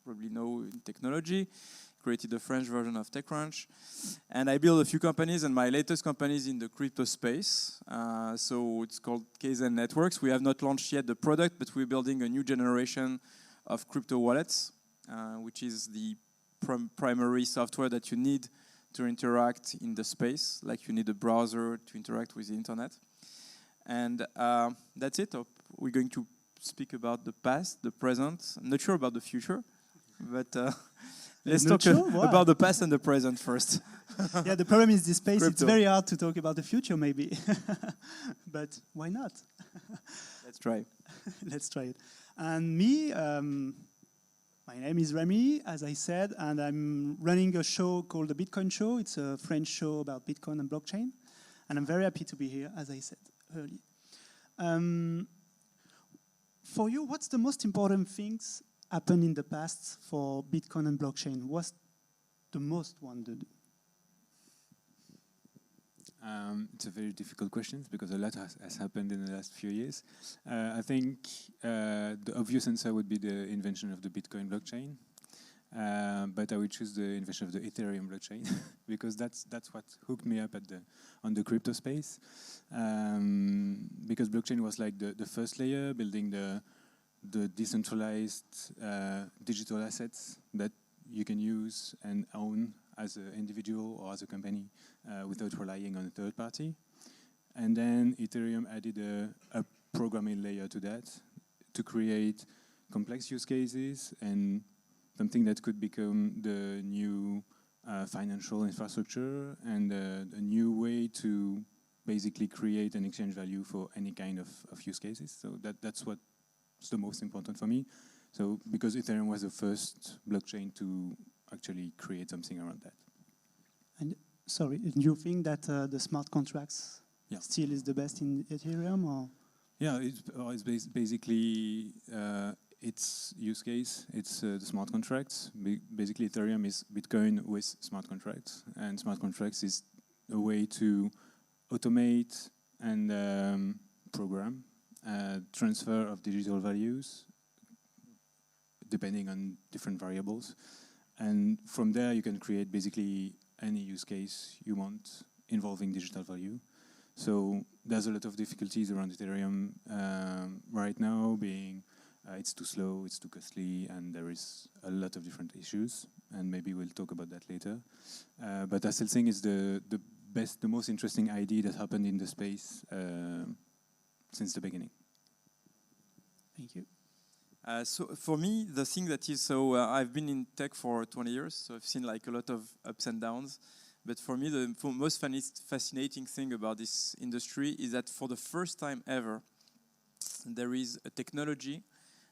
probably know in technology. Created a French version of TechCrunch. And I built a few companies, and my latest company is in the crypto space. So it's called Kaizen Networks. We have not launched yet the product, but we're building a new generation of crypto wallets, which is the primary software that you need to interact in the space, like you need a browser to interact with the internet. And that's it. We're going to speak about the past, the present. I'm not sure about the future, but let's talk about the past and the present first. Yeah, the problem is this space. Crypto. It's very hard to talk about the future, maybe. But why not? Let's try. Let's try it. And me, my name is Remy, as I said, and I'm running a show called The Bitcoin Show. It's a French show about Bitcoin and blockchain. And I'm very happy to be here, as I said earlier. For you, what's the most important things happened in the past for Bitcoin and blockchain? What's the most wondered? It's a very difficult question because a lot has happened in the last few years. I think the obvious answer would be the invention of the Bitcoin blockchain, but I would choose the invention of the Ethereum blockchain because that's what hooked me up on the crypto space. Because blockchain was like the first layer, building the decentralized digital assets that you can use and own as an individual or as a company without relying on a third party. And then Ethereum added a programming layer to that to create complex use cases and something that could become the new financial infrastructure and a new way to basically create and exchange value for any kind of use cases. So that's what's the most important for me. So because Ethereum was the first blockchain to actually create something around that. And sorry, do you think that the smart contracts still is the best in Ethereum, or? Yeah, it's basically its use case. It's the smart contracts. Basically, Ethereum is Bitcoin with smart contracts, and smart contracts is a way to automate and program transfer of digital values depending on different variables. And from there, you can create basically any use case you want involving digital value. So there's a lot of difficulties around Ethereum right now, being it's too slow, it's too costly, and there is a lot of different issues. And maybe we'll talk about that later. But I still think it's the most interesting idea that happened in the space since the beginning. Thank you. So for me, the thing that is I've been in tech for 20 years, so I've seen like a lot of ups and downs. But for me, the most fascinating thing about this industry is that for the first time ever, there is a technology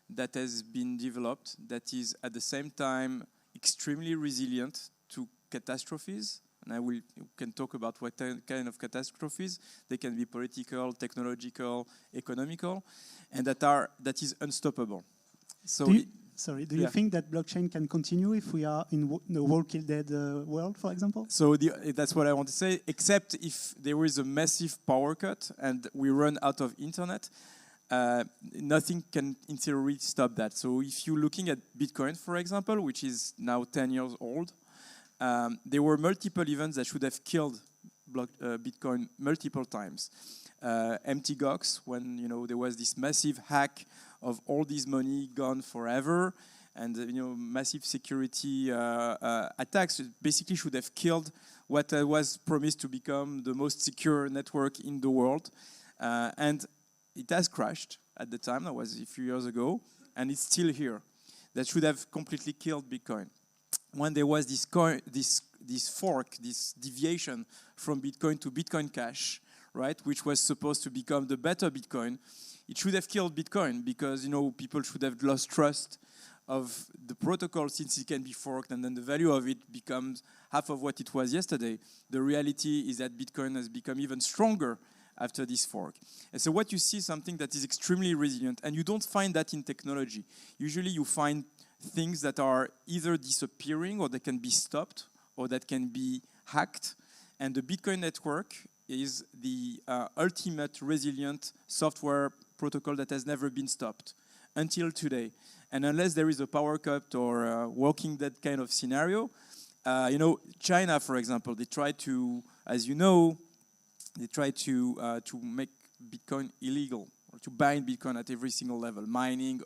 that has been developed that is at the same time extremely resilient to catastrophes. And we can talk about what kind of catastrophes. They can be political, technological, economical, and that is unstoppable. So do you think that blockchain can continue if we are in the Walking Dead world, for example? So that's what I want to say, except if there is a massive power cut and we run out of internet, nothing can in theory stop that. So if you're looking at Bitcoin, for example, which is now 10 years old, there were multiple events that should have killed Bitcoin multiple times. Mt. Gox, when there was this massive hack of all this money gone forever, and massive security attacks basically should have killed what was promised to become the most secure network in the world, and it has crashed at the time. That was a few years ago, and it's still here. That should have completely killed Bitcoin. When there was this fork, this deviation from Bitcoin to Bitcoin Cash, right, which was supposed to become the better Bitcoin, it should have killed Bitcoin because people should have lost trust of the protocol since it can be forked, and then the value of it becomes half of what it was yesterday. The reality is that Bitcoin has become even stronger after this fork. And so what you see is something that is extremely resilient, and you don't find that in technology. Usually you find things that are either disappearing or that can be stopped or that can be hacked, and the Bitcoin network is the ultimate resilient software protocol that has never been stopped until today. And unless there is a power cut or Walking Dead kind of scenario, you know, China, for example, they try to, as you know, they try to make Bitcoin illegal, or to bind Bitcoin at every single level, mining,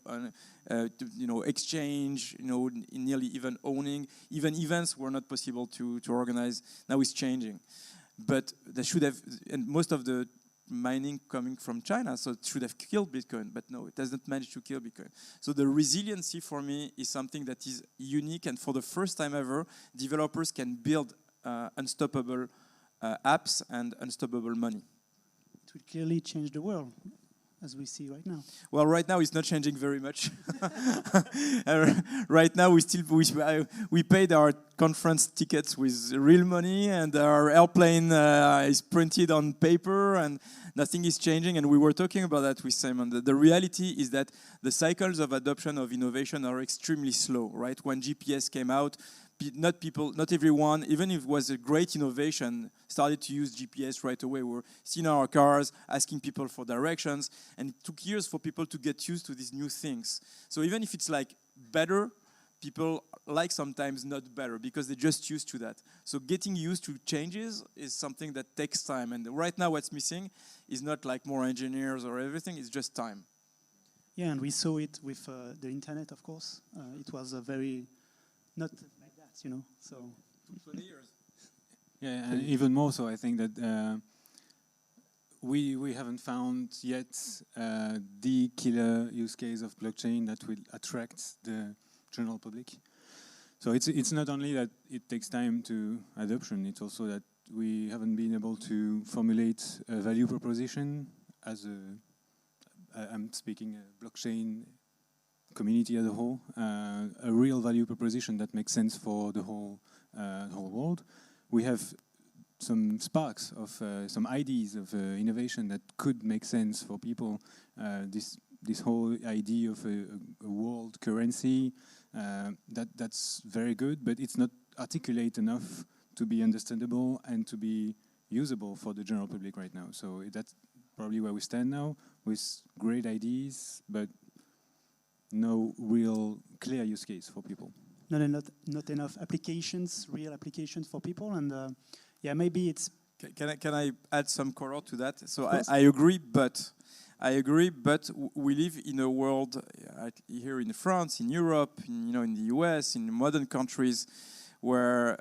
you know, exchange, you know, nearly even owning. Even events were not possible to organize. Now it's changing. But they should have, and most of the mining coming from China, so it should have killed Bitcoin, but no, it doesn't manage to kill Bitcoin. So the resiliency for me is something that is unique, and for the first time ever, developers can build unstoppable apps and unstoppable money. It will clearly change the world, as we see right now. Well, right now it's not changing very much. Right now we paid our conference tickets with real money, and our airplane is printed on paper, and nothing is changing. And we were talking about that with Simon. The reality is that the cycles of adoption of innovation are extremely slow. Right? When GPS came out, not everyone, even if it was a great innovation, started to use GPS right away. We were seeing our cars, asking people for directions, and it took years for people to get used to these new things. So even if it's like better, people like sometimes not better because they're just used to that. So getting used to changes is something that takes time. And right now what's missing is not like more engineers or everything, it's just time. Yeah, and we saw it with the internet, of course. It was a very, not like that, you know, so. 20 years. Yeah, and even more so, I think that we haven't found yet the killer use case of blockchain that will attract the general public. So it's not only that it takes time to adoption, it's also that we haven't been able to formulate a value proposition as I'm speaking blockchain community as a whole, a real value proposition that makes sense for the whole world. We have some sparks of some ideas of innovation that could make sense for people. This whole idea of a world currency, that's very good, but it's not articulate enough to be understandable and to be usable for the general public right now. So that's probably where we stand now, with great ideas, but no real clear use case for people. Not enough applications, real applications for people, and yeah, maybe it's. Can I add some color to that? So I agree, but we live in a world here in France, in Europe, in the US, in modern countries, where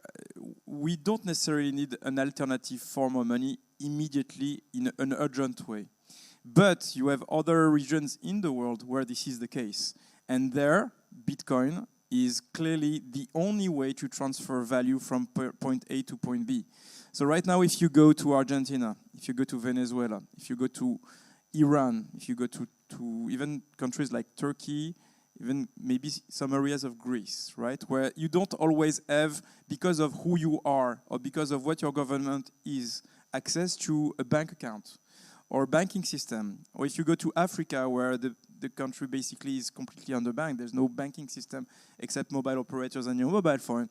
we don't necessarily need an alternative form of money immediately in an urgent way. But you have other regions in the world where this is the case. And there, Bitcoin is clearly the only way to transfer value from point A to point B. So right now, if you go to Argentina, if you go to Venezuela, if you go to Iran, if you go to even countries like Turkey, even maybe some areas of Greece, right? Where you don't always have, because of who you are or because of what your government is, access to a bank account or banking system. Or if you go to Africa, where the country basically is completely underbanked, there's no banking system except mobile operators and your mobile phone.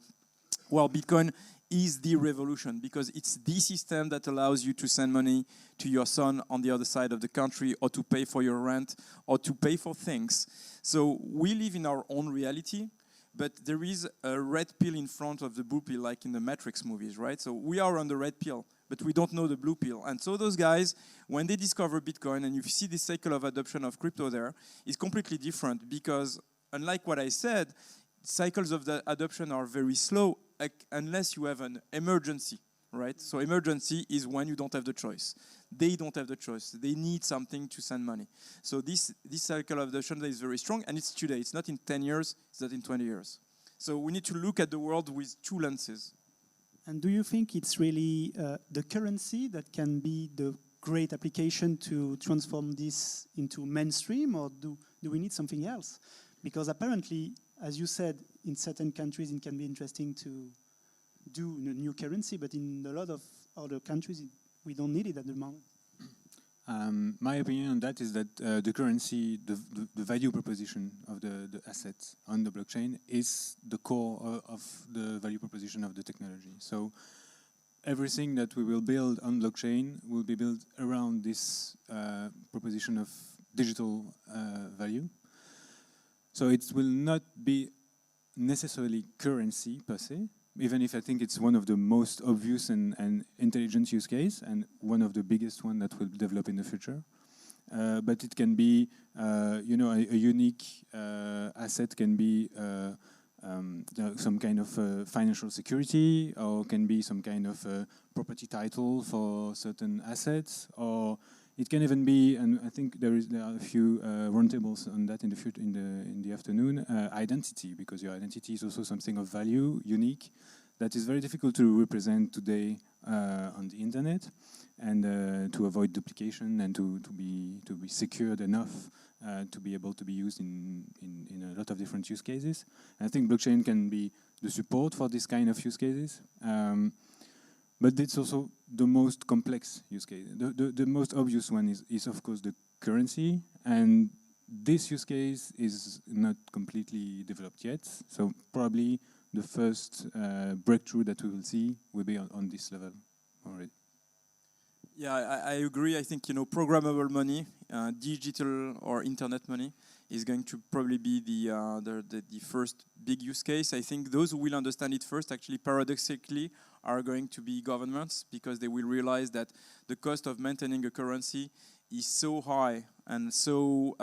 Well, Bitcoin is the revolution because it's the system that allows you to send money to your son on the other side of the country, or to pay for your rent, or to pay for things. So we live in our own reality, but there is a red pill in front of the blue pill, like in the Matrix movies, right? So we are on the red pill, but we don't know the blue pill. And so those guys, when they discover Bitcoin, and you see the cycle of adoption of crypto there, is completely different because, unlike what I said, cycles of the adoption are very slow, unless you have an emergency, right? So emergency is when you don't have the choice. They don't have the choice. They need something to send money. So this cycle of adoption is very strong, and it's today. It's not in 10 years, it's not in 20 years. So we need to look at the world with two lenses. And do you think it's really the currency that can be the great application to transform this into mainstream, or do we need something else? Because apparently, as you said, in certain countries it can be interesting to do a new currency, but in a lot of other countries we don't need it at the moment. My opinion on that is that the currency, the value proposition of the assets on the blockchain is the core of the value proposition of the technology. So everything that we will build on blockchain will be built around this proposition of digital value. So it will not be necessarily currency per se, even if I think it's one of the most obvious and intelligent use case, and one of the biggest one that will develop in the future. But it can be, you know, a unique asset can be some kind of financial security, or can be some kind of property title for certain assets, or it can even be, and I think there are a few roundtables on that in the afternoon. Identity, because your identity is also something of value, unique, that is very difficult to represent today on the internet, and to avoid duplication and to be secured enough to be able to be used in a lot of different use cases. And I think blockchain can be the support for this kind of use cases. But it's also the most complex use case. The most obvious one is of course the currency, and this use case is not completely developed yet. So probably the first breakthrough that we will see will be on this level already. Yeah, I agree. I think, you know, programmable money, digital or internet money, is going to probably be the first big use case. I think those who will understand it first, actually, paradoxically, are going to be governments, because they will realize that the cost of maintaining a currency is so high and so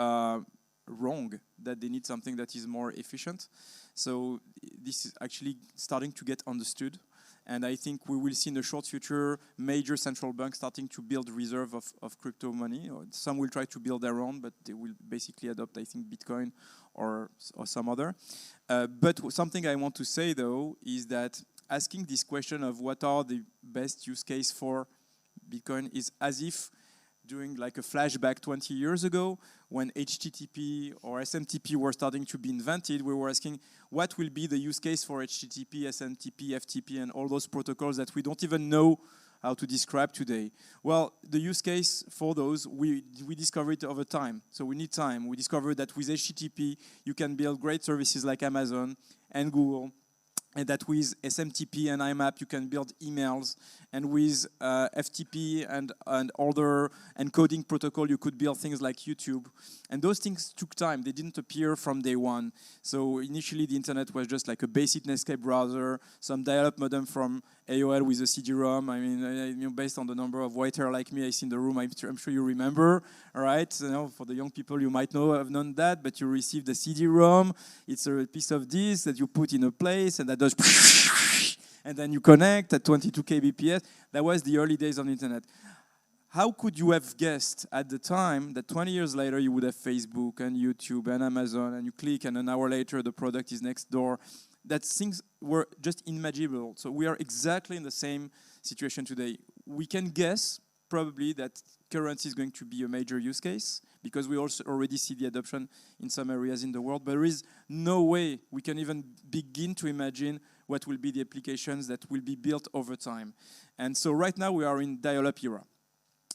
wrong that they need something that is more efficient. So this is actually starting to get understood. And I think we will see in the short future major central banks starting to build reserve of crypto money. Some will try to build their own, but they will basically adopt, I think, Bitcoin or some other. But something I want to say, though, is that asking this question of what are the best use case for Bitcoin is as if doing like a flashback 20 years ago when HTTP or SMTP were starting to be invented. We were asking what will be the use case for HTTP, SMTP, FTP, and all those protocols that we don't even know how to describe today. Well, the use case for those, we discover it over time. So we need time. We discovered that with HTTP, you can build great services like Amazon and Google, and that with SMTP and IMAP, you can build emails. And with FTP and other encoding protocol, you could build things like YouTube. And those things took time. They didn't appear from day one. So initially, the internet was just like a basic Netscape browser, some dial-up modem from AOL with a CD-ROM. I mean, you know, based on the number of white hair like me I see in the room, I'm sure you remember. All right, you know, for the young people, you might have known that, but you received the CD-ROM. It's a piece of disk that you put in a place, and that does and then you connect at 22 kbps. That was the early days of the internet. How could you have guessed at the time that 20 years later you would have Facebook and YouTube and Amazon, and you click and an hour later the product is next door? That things were just unimaginable. So we are exactly in the same situation today. We can guess probably that currency is going to be a major use case, because we also already see the adoption in some areas in the world, but there is no way we can even begin to imagine what will be the applications that will be built over time. And so right now we are in dial-up era.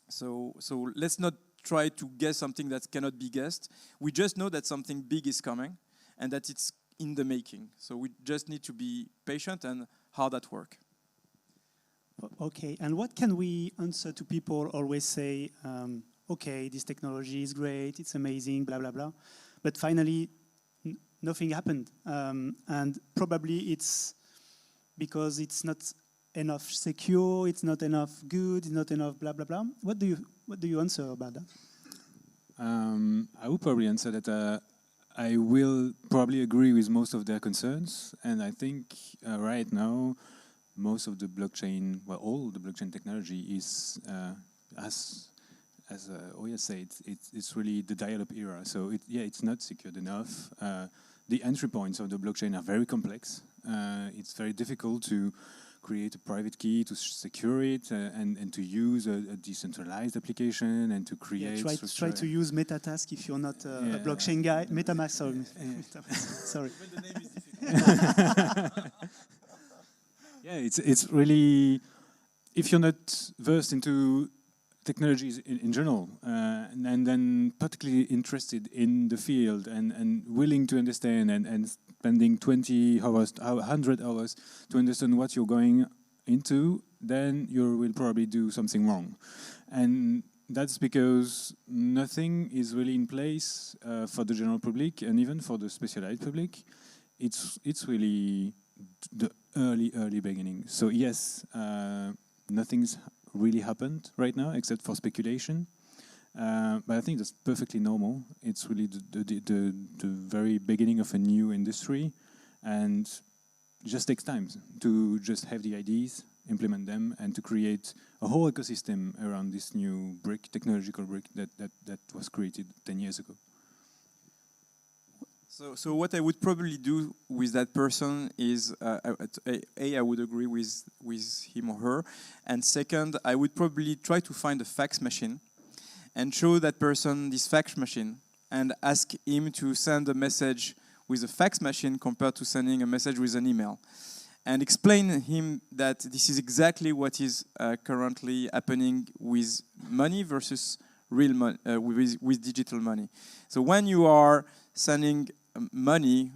So let's not try to guess something that cannot be guessed. We just know that something big is coming and that it's in the making. So we just need to be patient and hard at work. Okay, and what can we answer to people always say, okay, this technology is great, it's amazing, blah, blah, blah. But finally, nothing happened. And probably it's because it's not enough secure, it's not enough good, it's not enough blah, blah, blah. What do you answer about that? I would probably answer that I will probably agree with most of their concerns. And I think right now, most of the blockchain, well, all the blockchain technology is, as Oya said, it's really the dial-up era. So it's not secured enough. The entry points of the blockchain are very complex. It's very difficult to create a private key, to secure it, and to use a decentralized application, and to create... Yeah, try to use MetaTask if you're not a blockchain guy. MetaMask, sorry. Sorry. Even the name is difficult. Yeah, it's really... If you're not versed into technologies in general, and then particularly interested in the field and willing to understand and spending 20 hours, 100 hours to understand what you're going into, then you will probably do something wrong. And That's because nothing is really in place for the general public, and even for the specialized public. It's really the early beginning. So yes, nothing's really happened right now except for speculation. But I think that's perfectly normal. It's really the very beginning of a new industry, and it just takes time to just have the ideas, implement them, and to create a whole ecosystem around this new technological brick that was created 10 years ago. So what I would probably do with that person is, I would agree with him or her, and second, I would probably try to find a fax machine and show that person this fax machine and ask him to send a message with a fax machine compared to sending a message with an email. And explain him that this is exactly what is currently happening with money versus real money, with digital money. So when you are sending money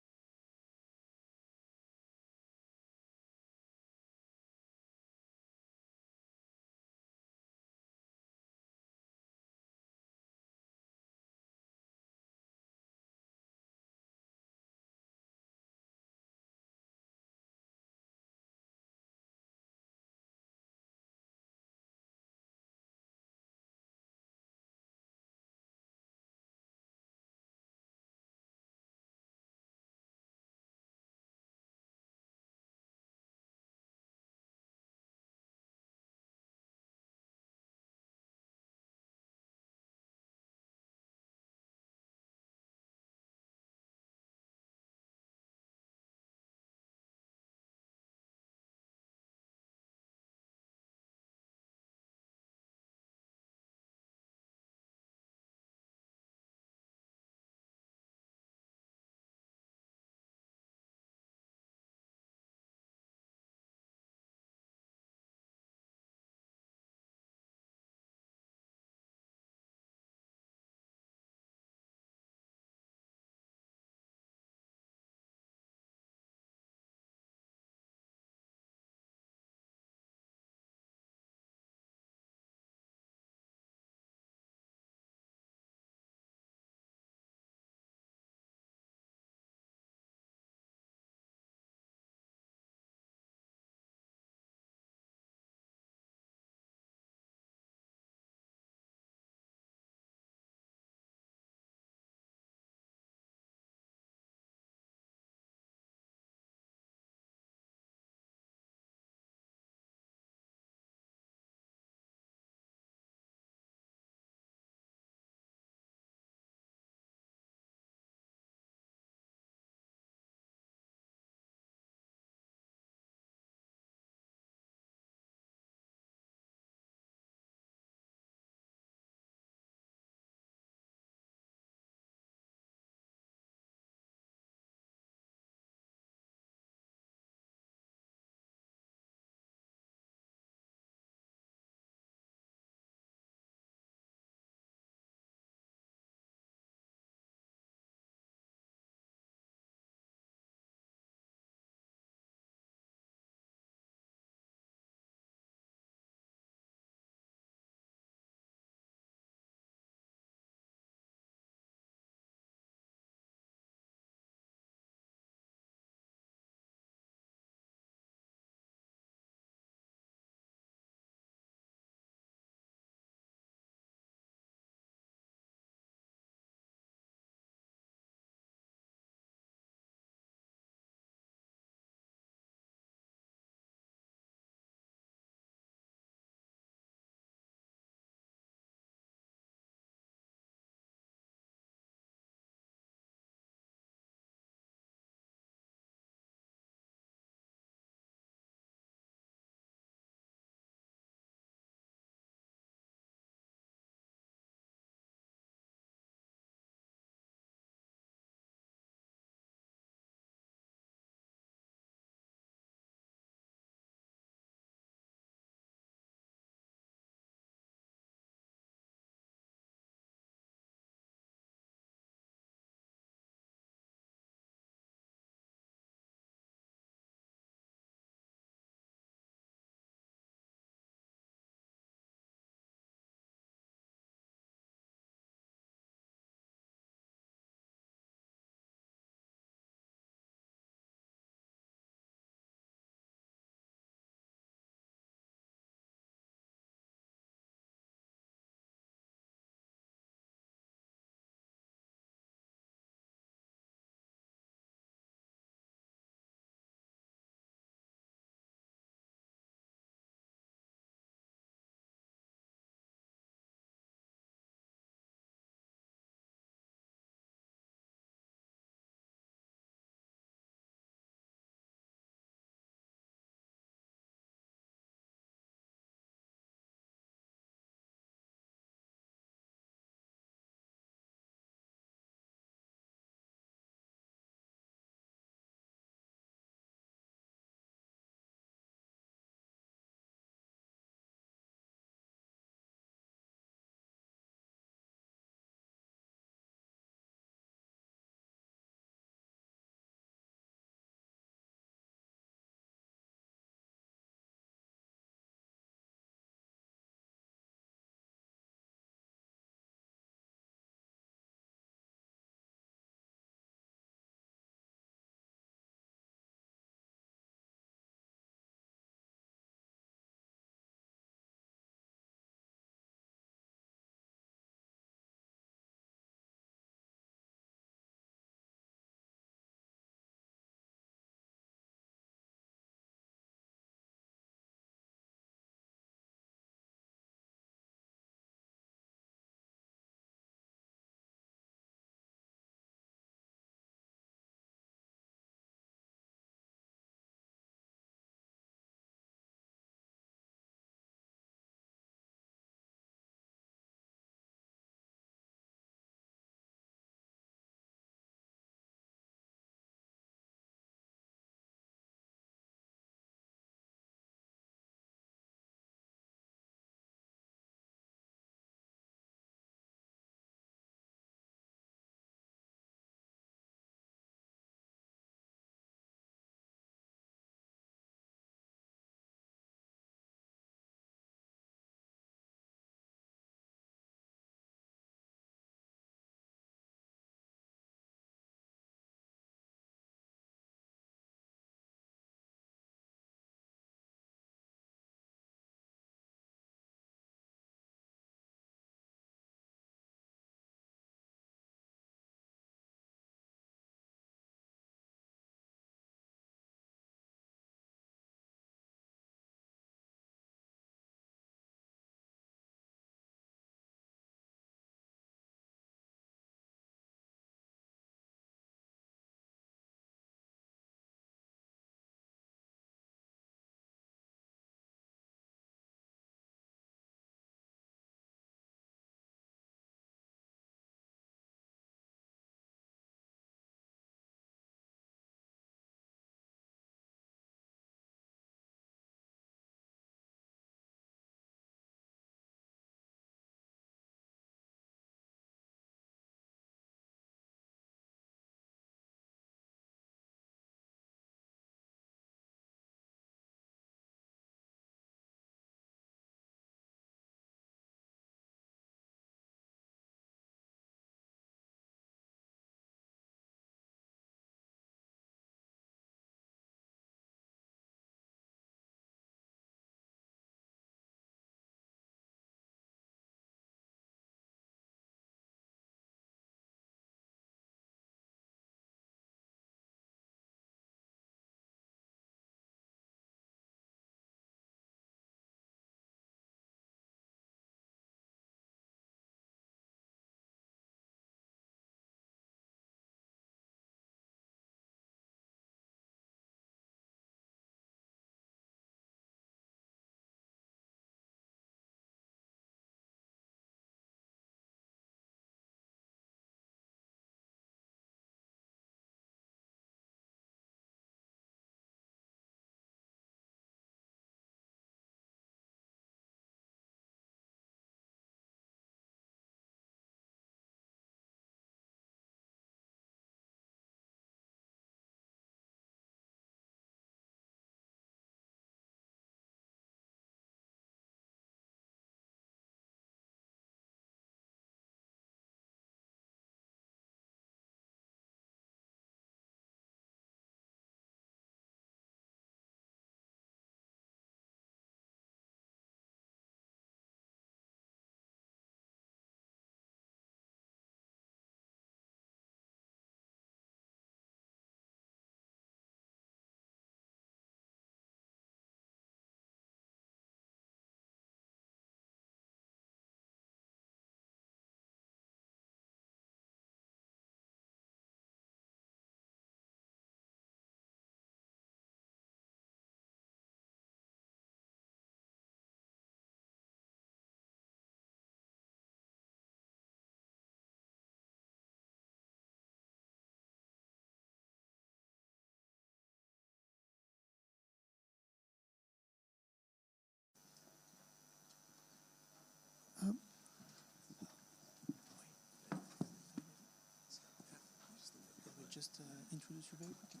introduce you very quickly.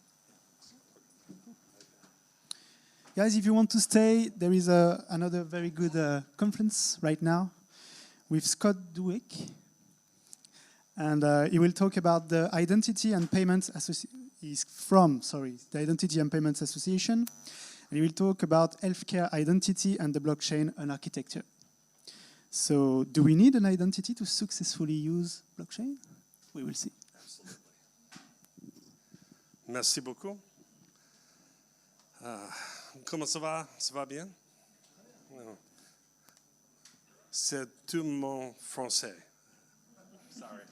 Guys, if you want to stay, there is another very good conference right now with Scott Dweck. And he will talk about the Identity and Payments He's from the Identity and Payments Association. And he will talk about healthcare identity and the blockchain and architecture. So, do we need an identity to successfully use blockchain? We will see. Merci beaucoup. Comment ça va? Ça va bien? C'est tout mon français. Sorry.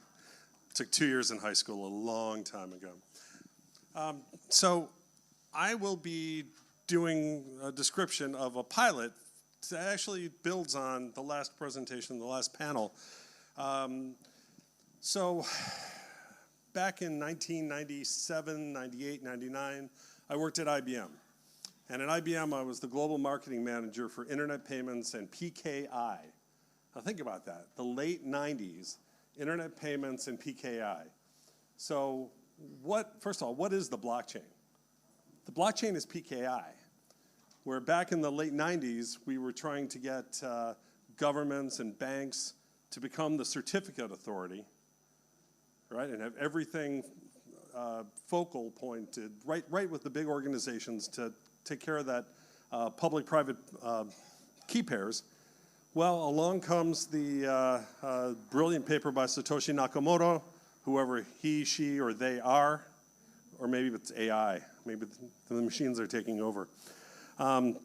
Took 2 years in high school a long time ago. So I will be doing a description of a pilot that actually builds on the last presentation, the last panel. So back in 1997, 98, 99, I worked at IBM. And at IBM, I was the global marketing manager for internet payments and PKI. Now think about that, the late 90s, internet payments and PKI. So first of all, what is the blockchain? The blockchain is PKI, where back in the late 90s, we were trying to get governments and banks to become the certificate authority, right, and have everything focal pointed right with the big organizations to take care of that public-private key pairs. Well, along comes the brilliant paper by Satoshi Nakamoto, whoever he, she, or they are, or maybe it's AI. Maybe the machines are taking over. And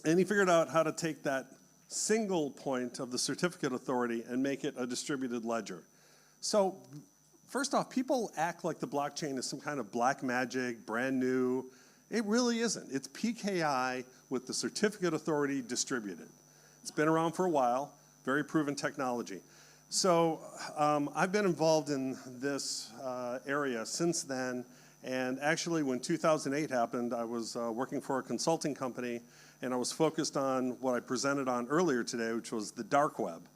he figured out how to take that single point of the certificate authority and make it a distributed ledger. So first off, people act like the blockchain is some kind of black magic, brand new. It really isn't. It's PKI with the certificate authority distributed. It's been around for a while, very proven technology. So I've been involved in this area since then, and actually when 2008 happened, I was working for a consulting company, and I was focused on what I presented on earlier today, which was the dark web.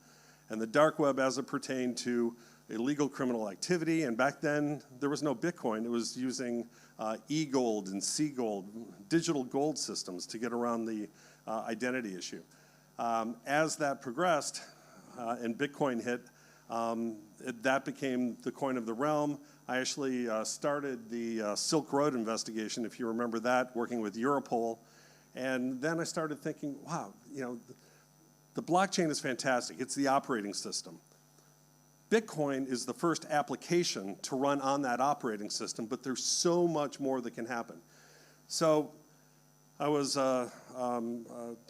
And the dark web as it pertained to illegal criminal activity, and back then there was no Bitcoin. It was using e-gold and c-gold, digital gold systems to get around the identity issue. As that progressed and Bitcoin hit, that became the coin of the realm. I actually started the Silk Road investigation, if you remember that, working with Europol. And then I started thinking, wow, the blockchain is fantastic. It's the operating system. Bitcoin is the first application to run on that operating system, but there's so much more that can happen. So I was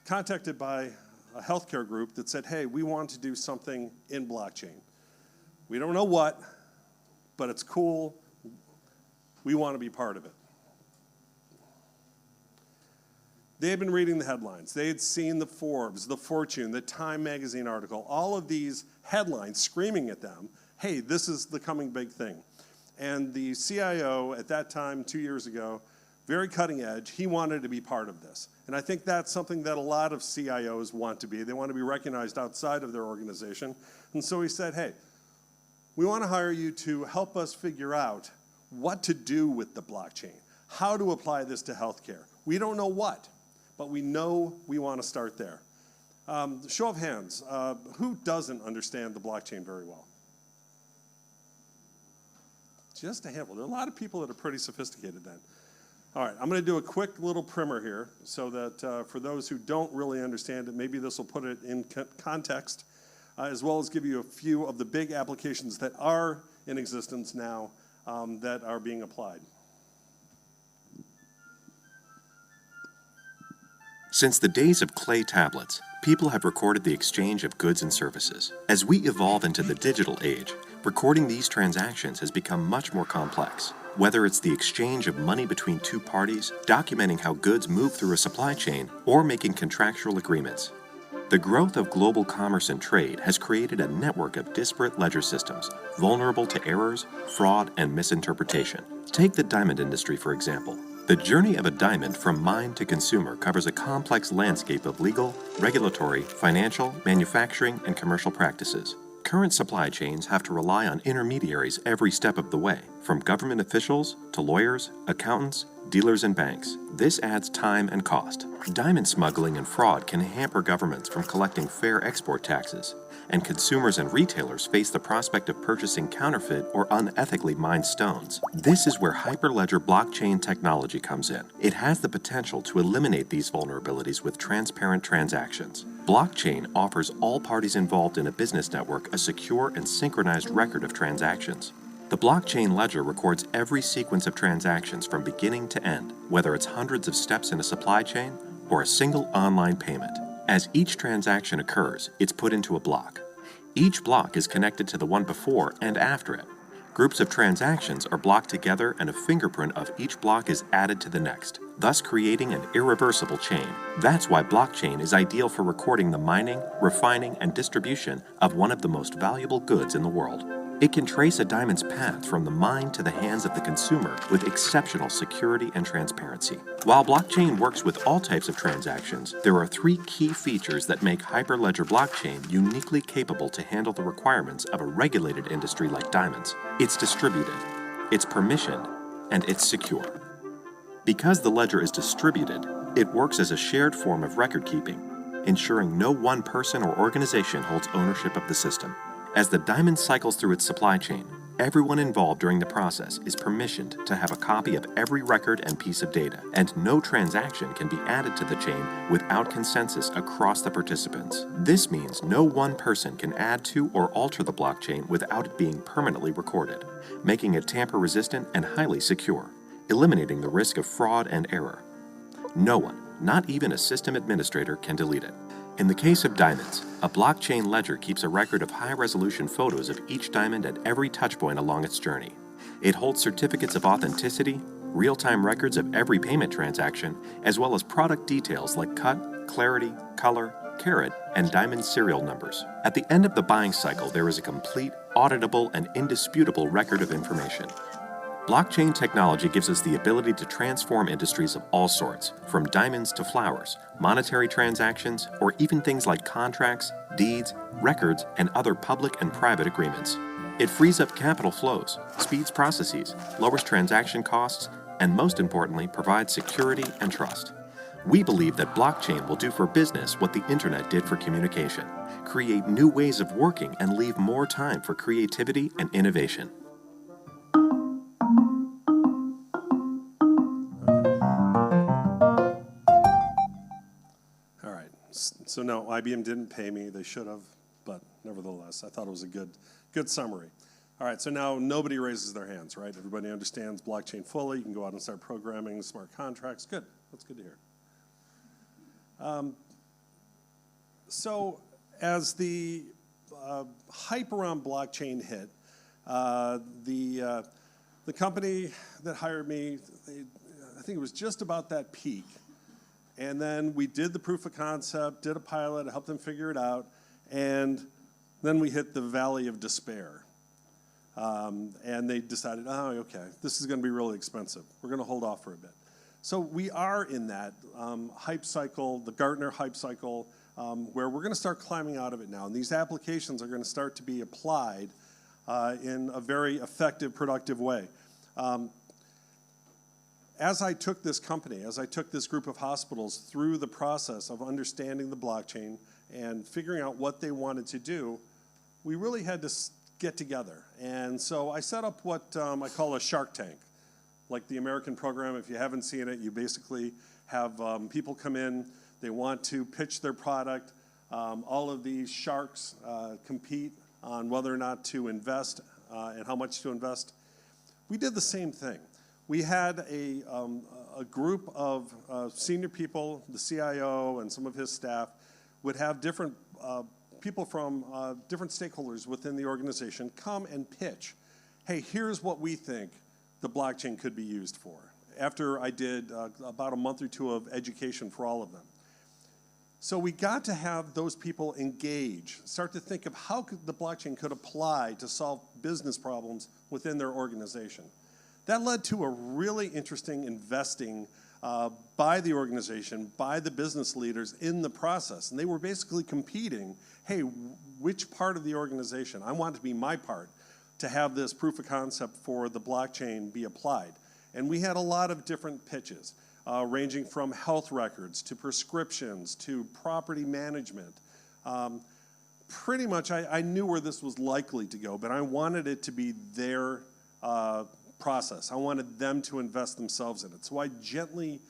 contacted by a healthcare group that said, hey, we want to do something in blockchain. We don't know what, but it's cool. We want to be part of it. They had been reading the headlines. They had seen the Forbes, the Fortune, the Time magazine article, all of these headlines screaming at them, hey, this is the coming big thing. And the CIO at that time, 2 years ago, very cutting edge, he wanted to be part of this. And I think that's something that a lot of CIOs want to be. They want to be recognized outside of their organization. And so he said, hey, we want to hire you to help us figure out what to do with the blockchain, how to apply this to healthcare. We don't know what, but we know we want to start there. Show of hands, who doesn't understand the blockchain very well? Just a handful. There are a lot of people that are pretty sophisticated then. All right, I'm going to do a quick little primer here so that for those who don't really understand it, maybe this will put it in context, as well as give you a few of the big applications that are in existence now that are being applied. Since the days of clay tablets, people have recorded the exchange of goods and services. As we evolve into the digital age, recording these transactions has become much more complex. Whether it's the exchange of money between two parties, documenting how goods move through a supply chain, or making contractual agreements. The growth of global commerce and trade has created a network of disparate ledger systems, vulnerable to errors, fraud, and misinterpretation. Take the diamond industry, for example. The journey of a diamond from mine to consumer covers a complex landscape of legal, regulatory, financial, manufacturing, and commercial practices. Current supply chains have to rely on intermediaries every step of the way, from government officials to lawyers, accountants, dealers, and banks. This adds time and cost. Diamond smuggling and fraud can hamper governments from collecting fair export taxes, and consumers and retailers face the prospect of purchasing counterfeit or unethically mined stones. This is where Hyperledger blockchain technology comes in. It has the potential to eliminate these vulnerabilities with transparent transactions. Blockchain offers all parties involved in a business network a secure and synchronized record of transactions. The blockchain ledger records every sequence of transactions from beginning to end, whether it's hundreds of steps in a supply chain or a single online payment. As each transaction occurs, it's put into a block. Each block is connected to the one before and after it. Groups of transactions are blocked together and a fingerprint of each block is added to the next, thus creating an irreversible chain. That's why blockchain is ideal for recording the mining, refining, and distribution of one of the most valuable goods in the world. It can trace a diamond's path from the mine to the hands of the consumer with exceptional security and transparency. While blockchain works with all types of transactions, there are three key features that make Hyperledger blockchain uniquely capable to handle the requirements of a regulated industry like diamonds. It's distributed, it's permissioned, and it's secure. Because the ledger is distributed, it works as a shared form of record keeping, ensuring no one person or organization holds ownership of the system. As the diamond cycles through its supply chain, everyone involved during the process is permissioned to have a copy of every record and piece of data, and no transaction can be added to the chain without consensus across the participants. This means no one person can add to or alter the blockchain without it being permanently recorded, making it tamper-resistant and highly secure, eliminating the risk of fraud and error. No one, not even a system administrator, can delete it. In the case of diamonds, a blockchain ledger keeps a record of high-resolution photos of each diamond at every touchpoint along its journey. It holds certificates of authenticity, real-time records of every payment transaction, as well as product details like cut, clarity, color, carat, and diamond serial numbers. At the end of the buying cycle, there is a complete, auditable, and indisputable record of information. Blockchain technology gives us the ability to transform industries of all sorts, from diamonds to flowers, monetary transactions, or even things like contracts, deeds, records, and other public and private agreements. It frees up capital flows, speeds processes, lowers transaction costs, and most importantly, provides security and trust. We believe that blockchain will do for business what the internet did for communication, create new ways of working and leave more time for creativity and innovation. So no, IBM didn't pay me. They should have, but nevertheless, I thought it was a good summary. All right, so now nobody raises their hands, right? Everybody understands blockchain fully. You can go out and start programming smart contracts. Good, that's good to hear. So as the hype around blockchain hit, the company that hired me, I think it was just about that peak. And then we did the proof of concept, did a pilot, helped them figure it out, and then we hit the valley of despair. And they decided, oh, okay, this is going to be really expensive. We're going to hold off for a bit. So we are in that hype cycle, the Gartner hype cycle, where we're going to start climbing out of it now. And these applications are going to start to be applied in a very effective, productive way. As I took this company, as I took this group of hospitals through the process of understanding the blockchain and figuring out what they wanted to do, we really had to get together. And so I set up what I call a Shark Tank. Like the American program, if you haven't seen it, you basically have people come in, they want to pitch their product. All of these sharks compete on whether or not to invest and how much to invest. We did the same thing. We had a group of senior people, the CIO and some of his staff, would have different people from different stakeholders within the organization come and pitch, hey, here's what we think the blockchain could be used for. After I did about a month or two of education for all of them. So we got to have those people engage, start to think of how the blockchain could apply to solve business problems within their organization. That led to a really interesting investing by the organization, by the business leaders in the process. And they were basically competing, hey, which part of the organization? I want to be my part to have this proof of concept for the blockchain be applied. And we had a lot of different pitches, ranging from health records to prescriptions to property management. Pretty much I knew where this was likely to go, but I wanted it to be their process. I wanted them to invest themselves in it. So I gently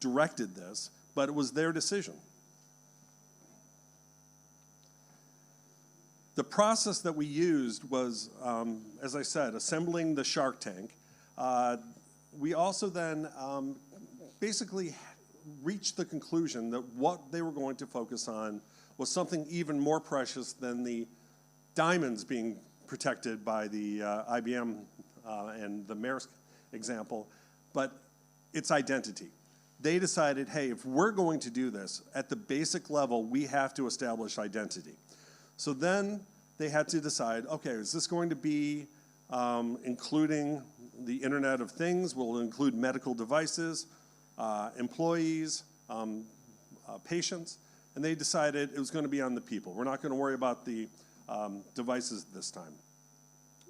directed this, but it was their decision. The process that we used was, as I said, assembling the Shark Tank. We also then basically reached the conclusion that what they were going to focus on was something even more precious than the diamonds being protected by the IBM and the Maersk example, but its identity. They decided, hey, if we're going to do this, at the basic level, we have to establish identity. So then they had to decide, okay, is this going to be including the Internet of Things? Will it include medical devices, employees, patients? And they decided it was going to be on the people. We're not going to worry about the devices this time.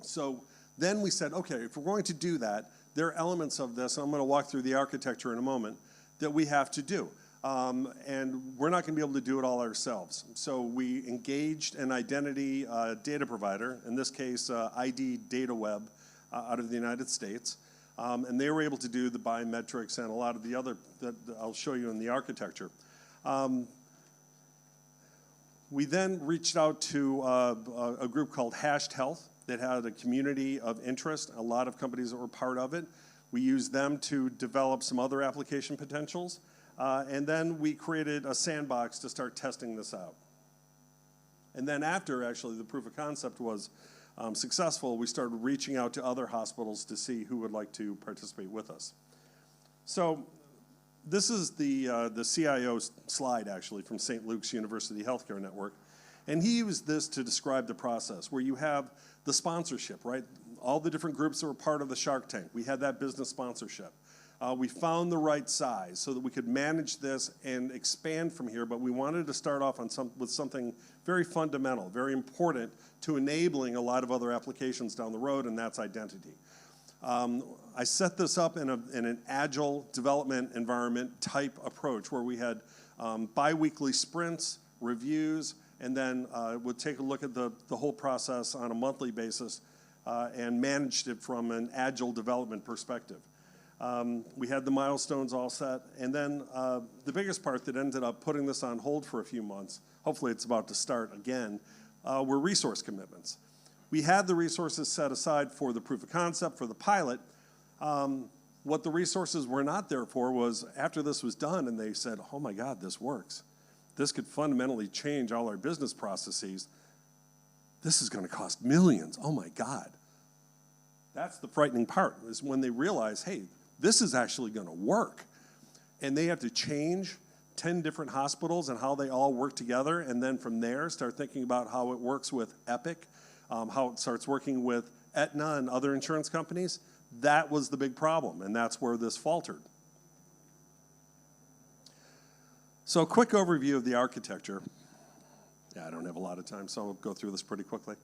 So then we said, okay, if we're going to do that, there are elements of this, and I'm going to walk through the architecture in a moment, that we have to do. And we're not going to be able to do it all ourselves. So we engaged an identity data provider, in this case, ID Data Web out of the United States. And they were able to do the biometrics and a lot of the other that I'll show you in the architecture. We then reached out to a group called Hashed Health that had a community of interest, a lot of companies that were part of it. We used them to develop some other application potentials. And then we created a sandbox to start testing this out. And then after, actually, the proof of concept was successful, we started reaching out to other hospitals to see who would like to participate with us. So this is the CIO slide, actually, from St. Luke's University Healthcare Network. And he used this to describe the process, where you have the sponsorship, right? All the different groups that were part of the Shark Tank. We had that business sponsorship. We found the right size so that we could manage this and expand from here, but we wanted to start off on with something very fundamental, very important to enabling a lot of other applications down the road, and that's identity. I set this up in an agile development environment type approach where we had bi-weekly sprints, reviews, and then would take a look at the whole process on a monthly basis and managed it from an agile development perspective. We had the milestones all set, and then the biggest part that ended up putting this on hold for a few months, hopefully it's about to start again, were resource commitments. We had the resources set aside for the proof of concept, for the pilot. What the resources were not there for was after this was done and they said, oh my God, this works. This could fundamentally change all our business processes. This is going to cost millions. Oh my God. That's the frightening part, is when they realize, hey, this is actually going to work. And they have to change 10 different hospitals and how they all work together, and then from there start thinking about how it works with Epic, how it starts working with Aetna and other insurance companies. That was the big problem, and that's where this faltered. So a quick overview of the architecture. Yeah, I don't have a lot of time, so I'll go through this pretty quickly.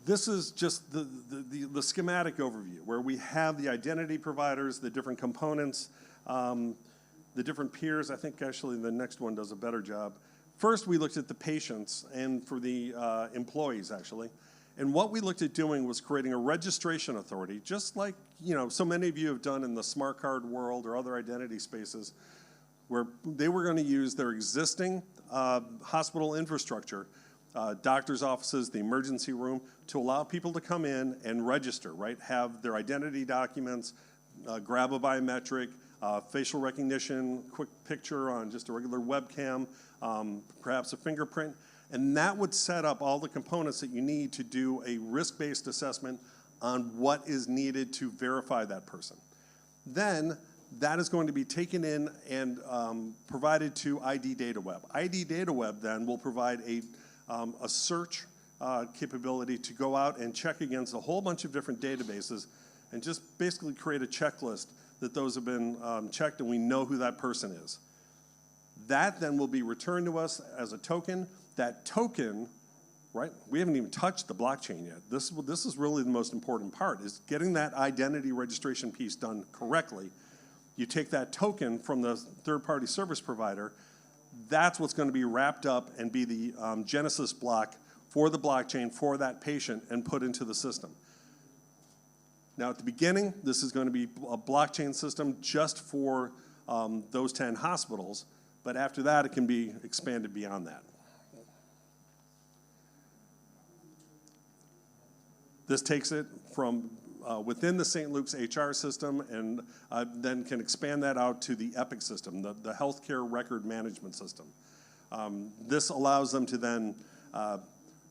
This is just the schematic overview, where we have the identity providers, the different components, the different peers. I think actually the next one does a better job. First, we looked at the patients and for the employees, actually. And what we looked at doing was creating a registration authority, just like so many of you have done in the smart card world or other identity spaces, where they were going to use their existing hospital infrastructure, doctor's offices, the emergency room, to allow people to come in and register, right? Have their identity documents, grab a biometric, facial recognition, quick picture on just a regular webcam, perhaps a fingerprint, and that would set up all the components that you need to do a risk-based assessment on what is needed to verify that person. Then that is going to be taken in and provided to ID Data Web. ID Data Web then will provide a search capability to go out and check against a whole bunch of different databases and just basically create a checklist that those have been checked and we know who that person is. That then will be returned to us as a token. That token, right, we haven't even touched the blockchain yet. This is really the most important part, is getting that identity registration piece done correctly. You take that token from the third-party service provider, that's what's going to be wrapped up and be the genesis block for the blockchain for that patient and put into the system. Now, at the beginning, this is going to be a blockchain system just for those 10 hospitals, but after that, it can be expanded beyond that. This takes it from within the St. Luke's HR system and then can expand that out to the EPIC system, the healthcare record management system. This allows them to then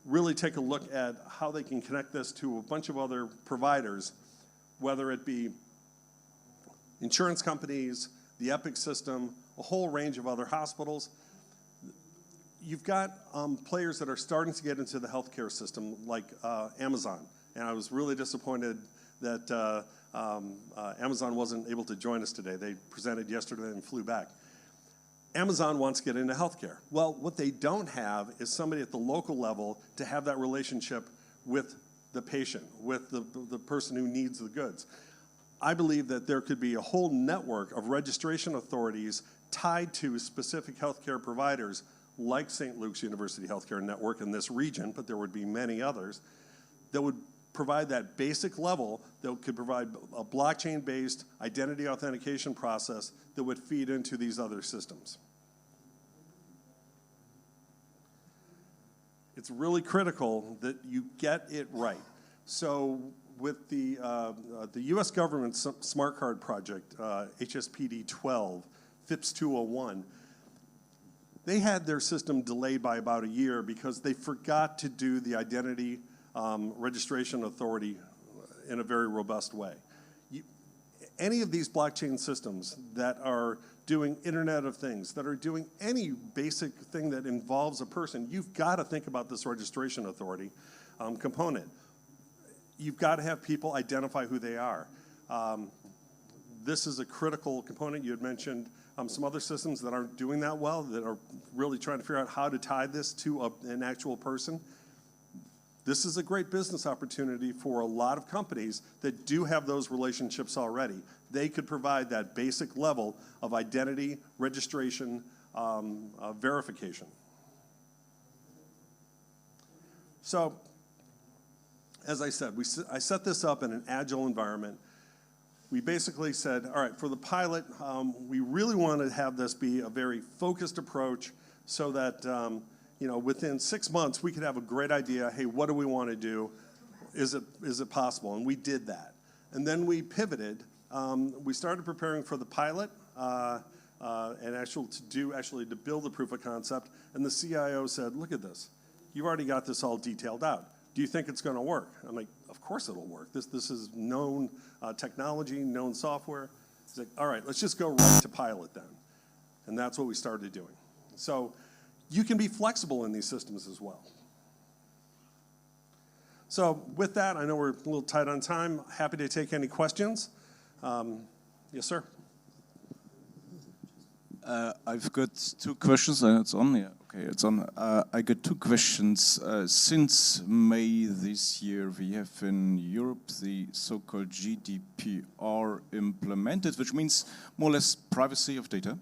really take a look at how they can connect this to a bunch of other providers, whether it be insurance companies, the EPIC system, a whole range of other hospitals. You've got players that are starting to get into the healthcare system, like Amazon. And I was really disappointed that Amazon wasn't able to join us today. They presented yesterday and flew back. Amazon wants to get into healthcare. Well, what they don't have is somebody at the local level to have that relationship with the patient, with the person who needs the goods. I believe that there could be a whole network of registration authorities tied to specific healthcare providers like St. Luke's University Healthcare Network in this region, but there would be many others, that would provide that basic level that could provide a blockchain-based identity authentication process that would feed into these other systems. It's really critical that you get it right. So with the US government's smart card project, HSPD 12, FIPS 201, they had their system delayed by about a year because they forgot to do the identity registration authority in a very robust way. Any of these blockchain systems that are doing Internet of Things, that are doing any basic thing that involves a person, you've got to think about this registration authority component. You've got to have people identify who they are. This is a critical component. You had mentioned some other systems that aren't doing that well, that are really trying to figure out how to tie this to an actual person. This is a great business opportunity for a lot of companies that do have those relationships already. They could provide that basic level of identity, registration, verification. So, as I said, I set this up in an agile environment. We basically said, all right, for the pilot, we really want to have this be a very focused approach so that within 6 months, we could have a great idea, hey, what do we want to do? Is it possible? And we did that. And then we pivoted. We started preparing for the pilot and actually to build the proof of concept. And the CIO said, look at this. You've already got this all detailed out. Do you think it's going to work? I'm like, of course it'll work. This is known technology, known software. He's like, all right, let's just go right to pilot then. And that's what we started doing. So you can be flexible in these systems as well. So with that, I know we're a little tight on time. Happy to take any questions. Yes, sir. I've got two questions, and it's on here. Okay, it's on. I got two questions. Since May this year, we have in Europe the so-called GDPR implemented, which means more or less privacy of data.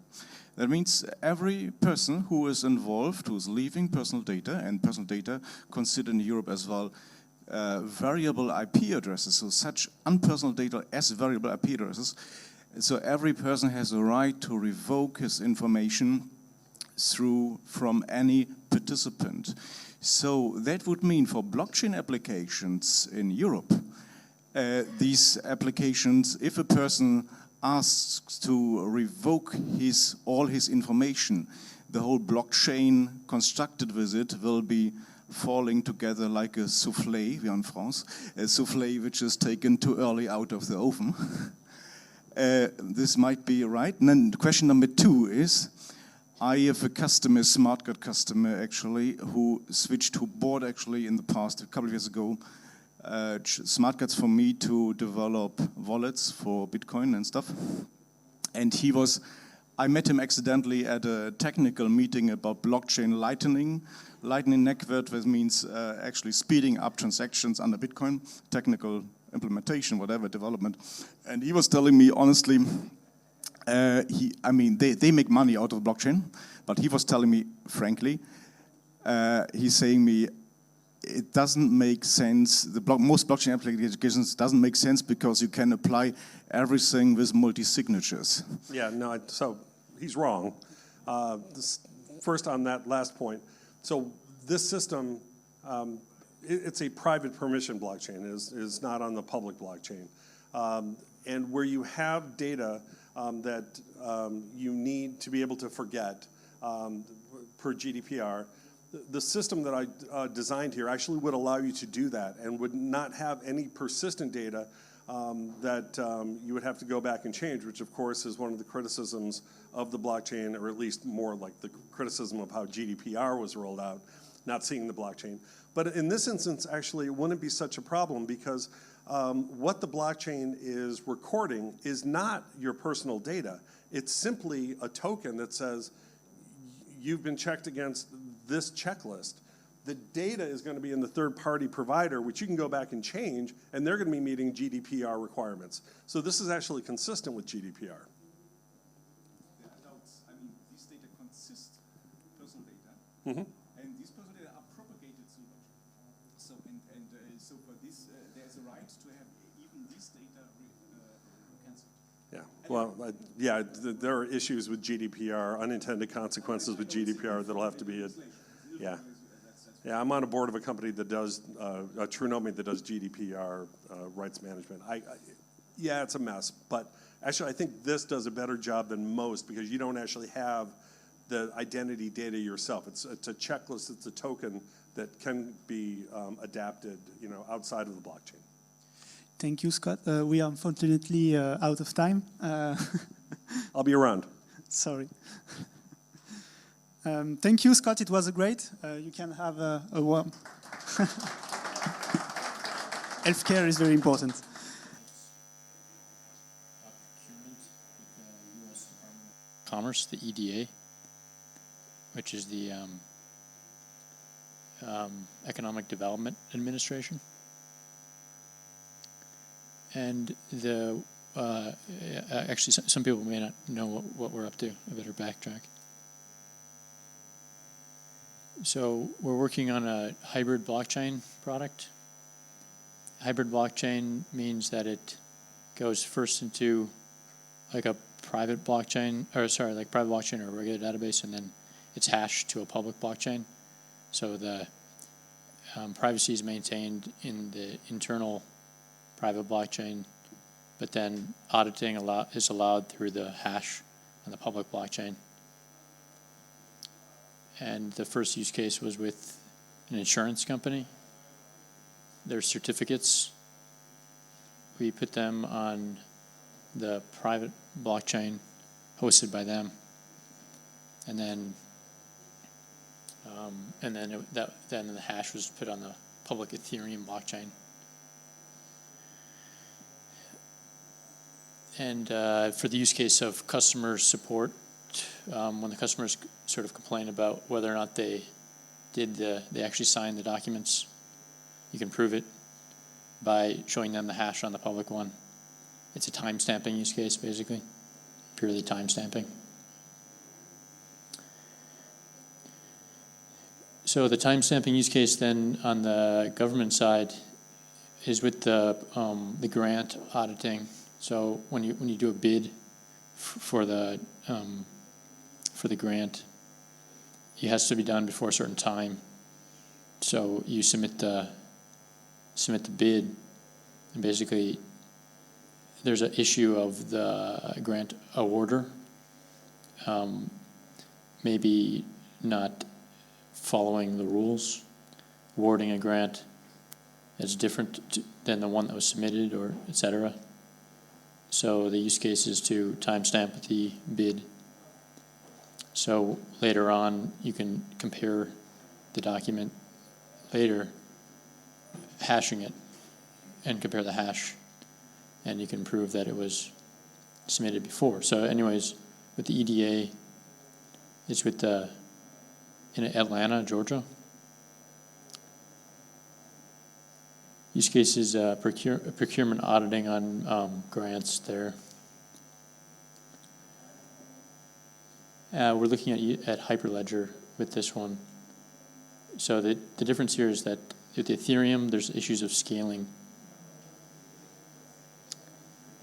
That means every person who is involved, who is leaving personal data, and personal data considered in Europe as well, variable IP addresses, so such unpersonal data as variable IP addresses. So every person has a right to revoke his information from any participant. So that would mean for blockchain applications in Europe, these applications, if a person asks to revoke all his information, the whole blockchain constructed with it will be falling together like a soufflé, we are in France, a soufflé which is taken too early out of the oven. This might be right. And then question number 2 is, I have a customer, a smart card customer actually, who bought actually in the past, a couple of years ago, smart cards for me to develop wallets for Bitcoin and stuff. And I met him accidentally at a technical meeting about blockchain lightning network, which means actually speeding up transactions under Bitcoin, technical implementation, whatever, development. And he was telling me, honestly, they make money out of blockchain, but he was telling me, frankly, he's saying me, it doesn't make sense. Most blockchain applications doesn't make sense because you can apply everything with multi-signatures. Yeah, no, so he's wrong. First on that last point, so this system, it's a private permission blockchain, is not on the public blockchain. And where you have data that you need to be able to forget per GDPR, the system that I designed here actually would allow you to do that and would not have any persistent data that you would have to go back and change, which of course is one of the criticisms of the blockchain, or at least more like the criticism of how GDPR was rolled out, not seeing the blockchain. But in this instance, actually, it wouldn't be such a problem because what the blockchain is recording is not your personal data. It's simply a token that says you've been checked against this checklist. The data is going to be in the third-party provider, which you can go back and change, and they're going to be meeting GDPR requirements. So this is actually consistent with GDPR. These data consist of personal data, and these personal data are propagated through blockchain. So for this, there's a right to have even these data cancelled. Yeah, well, there are issues with GDPR, unintended consequences with GDPR that'll have to be, Yeah, I'm on a board of a company that does, a TruNomi that does GDPR rights management. Yeah, it's a mess, but actually I think this does a better job than most because you don't actually have the identity data yourself. It's a checklist, it's a token that can be adapted, outside of the blockchain. Thank you, Scott. We are unfortunately out of time. I'll be around. Sorry. Thank you, Scott. It was great. You can have a warm. Healthcare is very important. Commerce, the EDA, which is the Economic Development Administration. And actually, some people may not know what we're up to. I better backtrack. So we're working on a hybrid blockchain product. Hybrid blockchain means that it goes first into like a private blockchain, like private blockchain or a regular database, and then it's hashed to a public blockchain. So the privacy is maintained in the internal private blockchain, but then auditing is allowed through the hash on the public blockchain. And the first use case was with an insurance company. Their certificates, we put them on the private blockchain hosted by them, and then then the hash was put on the public Ethereum blockchain. And for the use case of customer support, when the customers sort of complain about whether or not they actually signed the documents, you can prove it by showing them the hash on the public one. It's a timestamping use case, basically, purely timestamping. So the timestamping use case then on the government side is with the grant auditing. So when you do a bid for the grant, it has to be done before a certain time. So you submit the bid, and basically there's an issue of the grant awarder maybe not following the rules, awarding a grant is different than the one that was submitted, or et cetera. So the use case is to timestamp the bid. So later on, you can compare the document later, hashing it and compare the hash, and you can prove that it was submitted before. So anyways, with the EDA, it's with in Atlanta, Georgia. Use cases, procurement auditing on grants there. We're looking at Hyperledger with this one. So the difference here is that with Ethereum, there's issues of scaling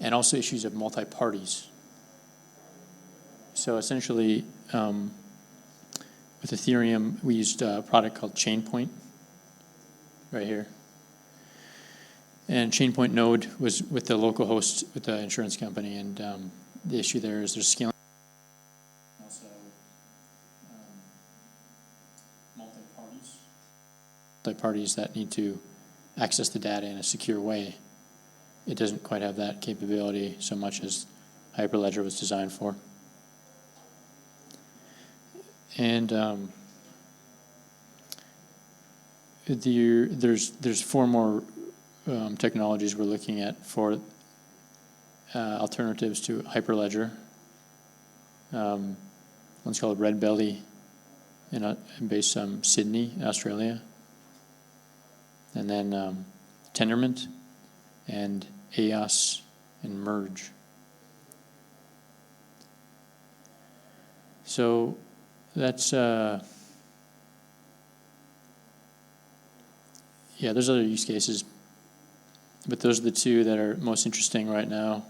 and also issues of multi-parties. So essentially, with Ethereum, we used a product called Chainpoint right here. And Chainpoint node was with the local host with the insurance company, and the issue there is there's scaling. Also, multi-parties that need to access the data in a secure way. It doesn't quite have that capability so much as Hyperledger was designed for. And there's 4 more technologies we're looking at for alternatives to Hyperledger. One's called Red Belly, based in Sydney, Australia. And then Tendermint and EOS and Merge. So that's yeah, there's other use cases, but those are the 2 that are most interesting right now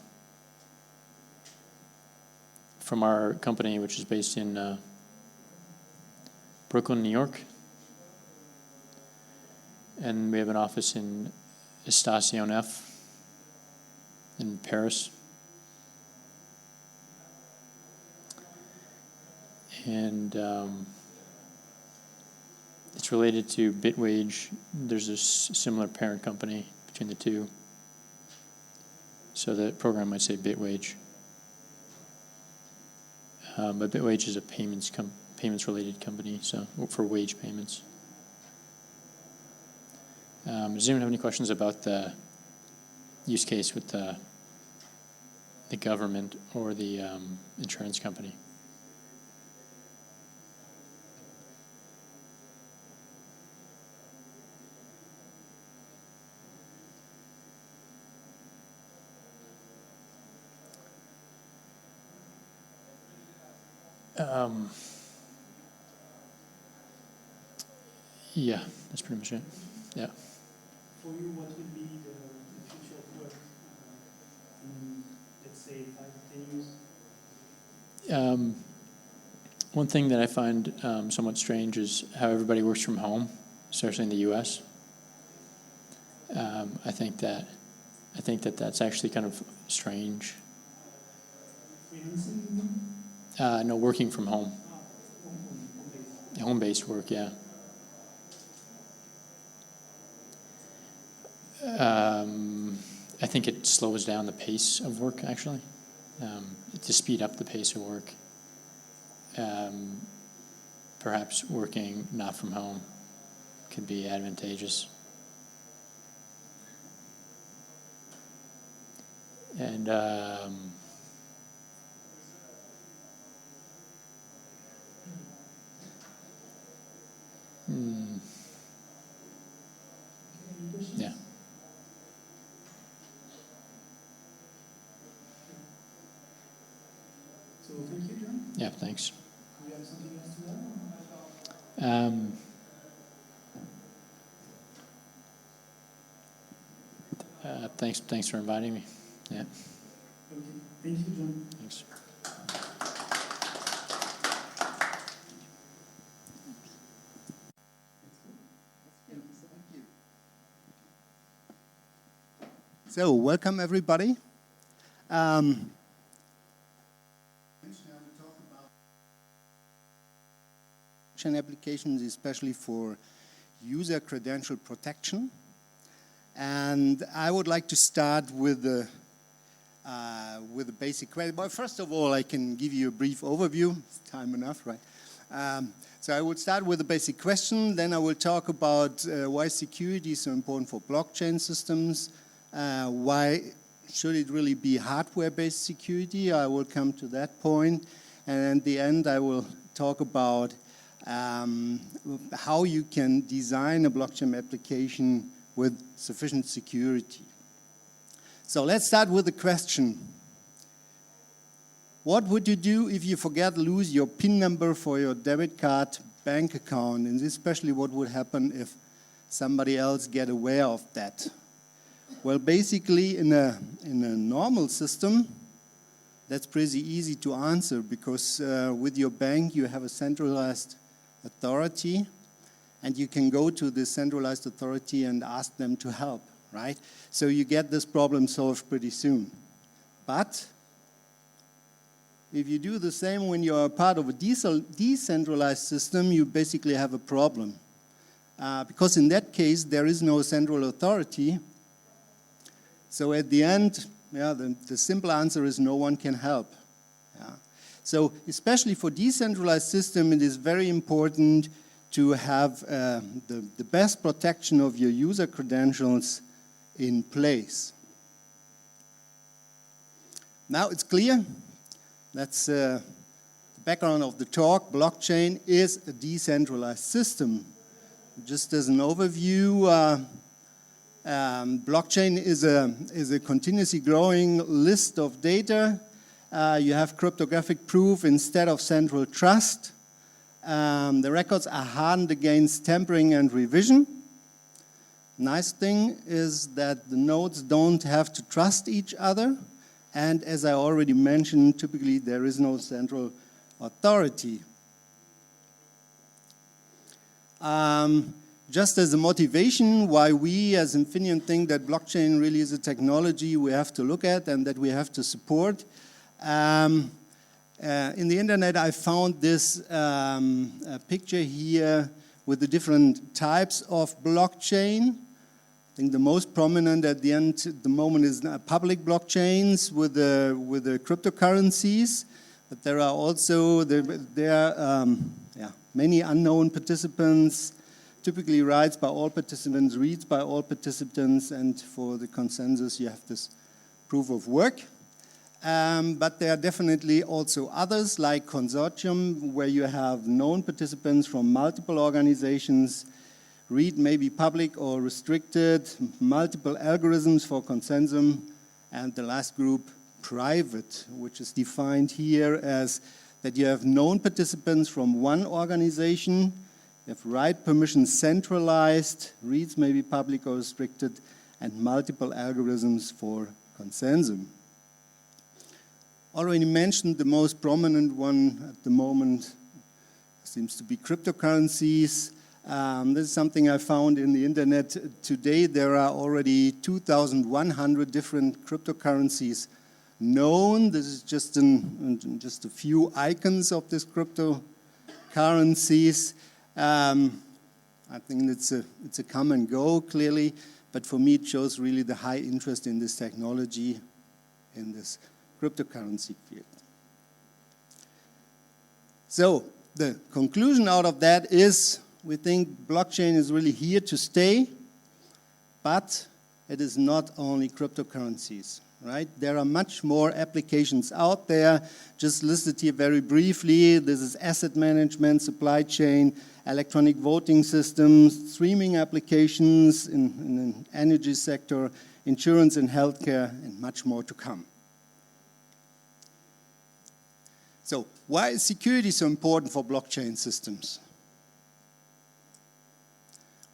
from our company, which is based in Brooklyn, New York. And we have an office in Station F in Paris. And it's related to Bitwage. There's a similar parent company between the 2. So the program might say Bitwage. But Bitwage is a payments-related company, so for wage payments. Does anyone have any questions about the use case with the government or the insurance company? Yeah, that's pretty much it. Yeah. For you, what will be the future of work in, let's say, 5 to 10 years? One thing that I find somewhat strange is how everybody works from home, especially in the U.S. I think that that's actually kind of strange. No, working from home. Home-based work, yeah. I think it slows down the pace of work, actually, to speed up the pace of work. Perhaps working not from home could be advantageous. And yeah. So thank you, John. Yeah, thanks. Do you have something else to add? Thanks for inviting me. Yeah. Okay. Thank you, John. Thanks. So, welcome everybody. Applications, especially for user credential protection. And I would like to start with the basic question. But first of all, I can give you a brief overview. It's time enough, right? So I will start with the basic question. Then I will talk about why security is so important for blockchain systems. Why should it really be hardware-based security? I will come to that point. And at the end, I will talk about how you can design a blockchain application with sufficient security. So let's start with the question. What would you do if you lose your PIN number for your debit card bank account? And especially what would happen if somebody else get aware of that? Well, basically in a normal system, that's pretty easy to answer because with your bank you have a centralized authority and you can go to the centralized authority and ask them to help, right? So you get this problem solved pretty soon. But if you do the same when you're a part of a decentralized system, you basically have a problem. Because in that case, there is no central authority. So at the end, the simple answer is no one can help. Yeah. So especially for decentralized system, it is very important to have the best protection of your user credentials in place. Now it's clear. That's the background of the talk. Blockchain is a decentralized system. Just as an overview, blockchain is a continuously growing list of data. You have cryptographic proof instead of central trust. The records are hardened against tampering and revision. Nice thing is that the nodes don't have to trust each other. And as I already mentioned, typically there is no central authority. Just as a motivation why we as Infineon think that blockchain really is a technology we have to look at and that we have to support. In the internet I found this picture here with the different types of blockchain. I think the most prominent at the end at the moment is public blockchains with the cryptocurrencies. But there are also many unknown participants. Typically writes by all participants, reads by all participants, and for the consensus you have this proof of work. But there are definitely also others like consortium where you have known participants from multiple organizations. Read may be public or restricted, multiple algorithms for consensus, and the last group, private, which is defined here as that you have known participants from one organization, you have write permissions centralized, reads may be public or restricted, and multiple algorithms for consensus. Already mentioned the most prominent one at the moment seems to be cryptocurrencies. This is something I found in the internet today. There are already 2,100 different cryptocurrencies known. This is just a few icons of these cryptocurrencies. I think it's a come and go clearly, but for me it shows really the high interest in this technology in this cryptocurrency field. So the conclusion out of that is we think blockchain is really here to stay, but it is not only cryptocurrencies, right? There are much more applications out there, just listed here very briefly. This is asset management, supply chain, electronic voting systems, streaming applications in the energy sector, insurance and healthcare, and much more to come. So why is security so important for blockchain systems?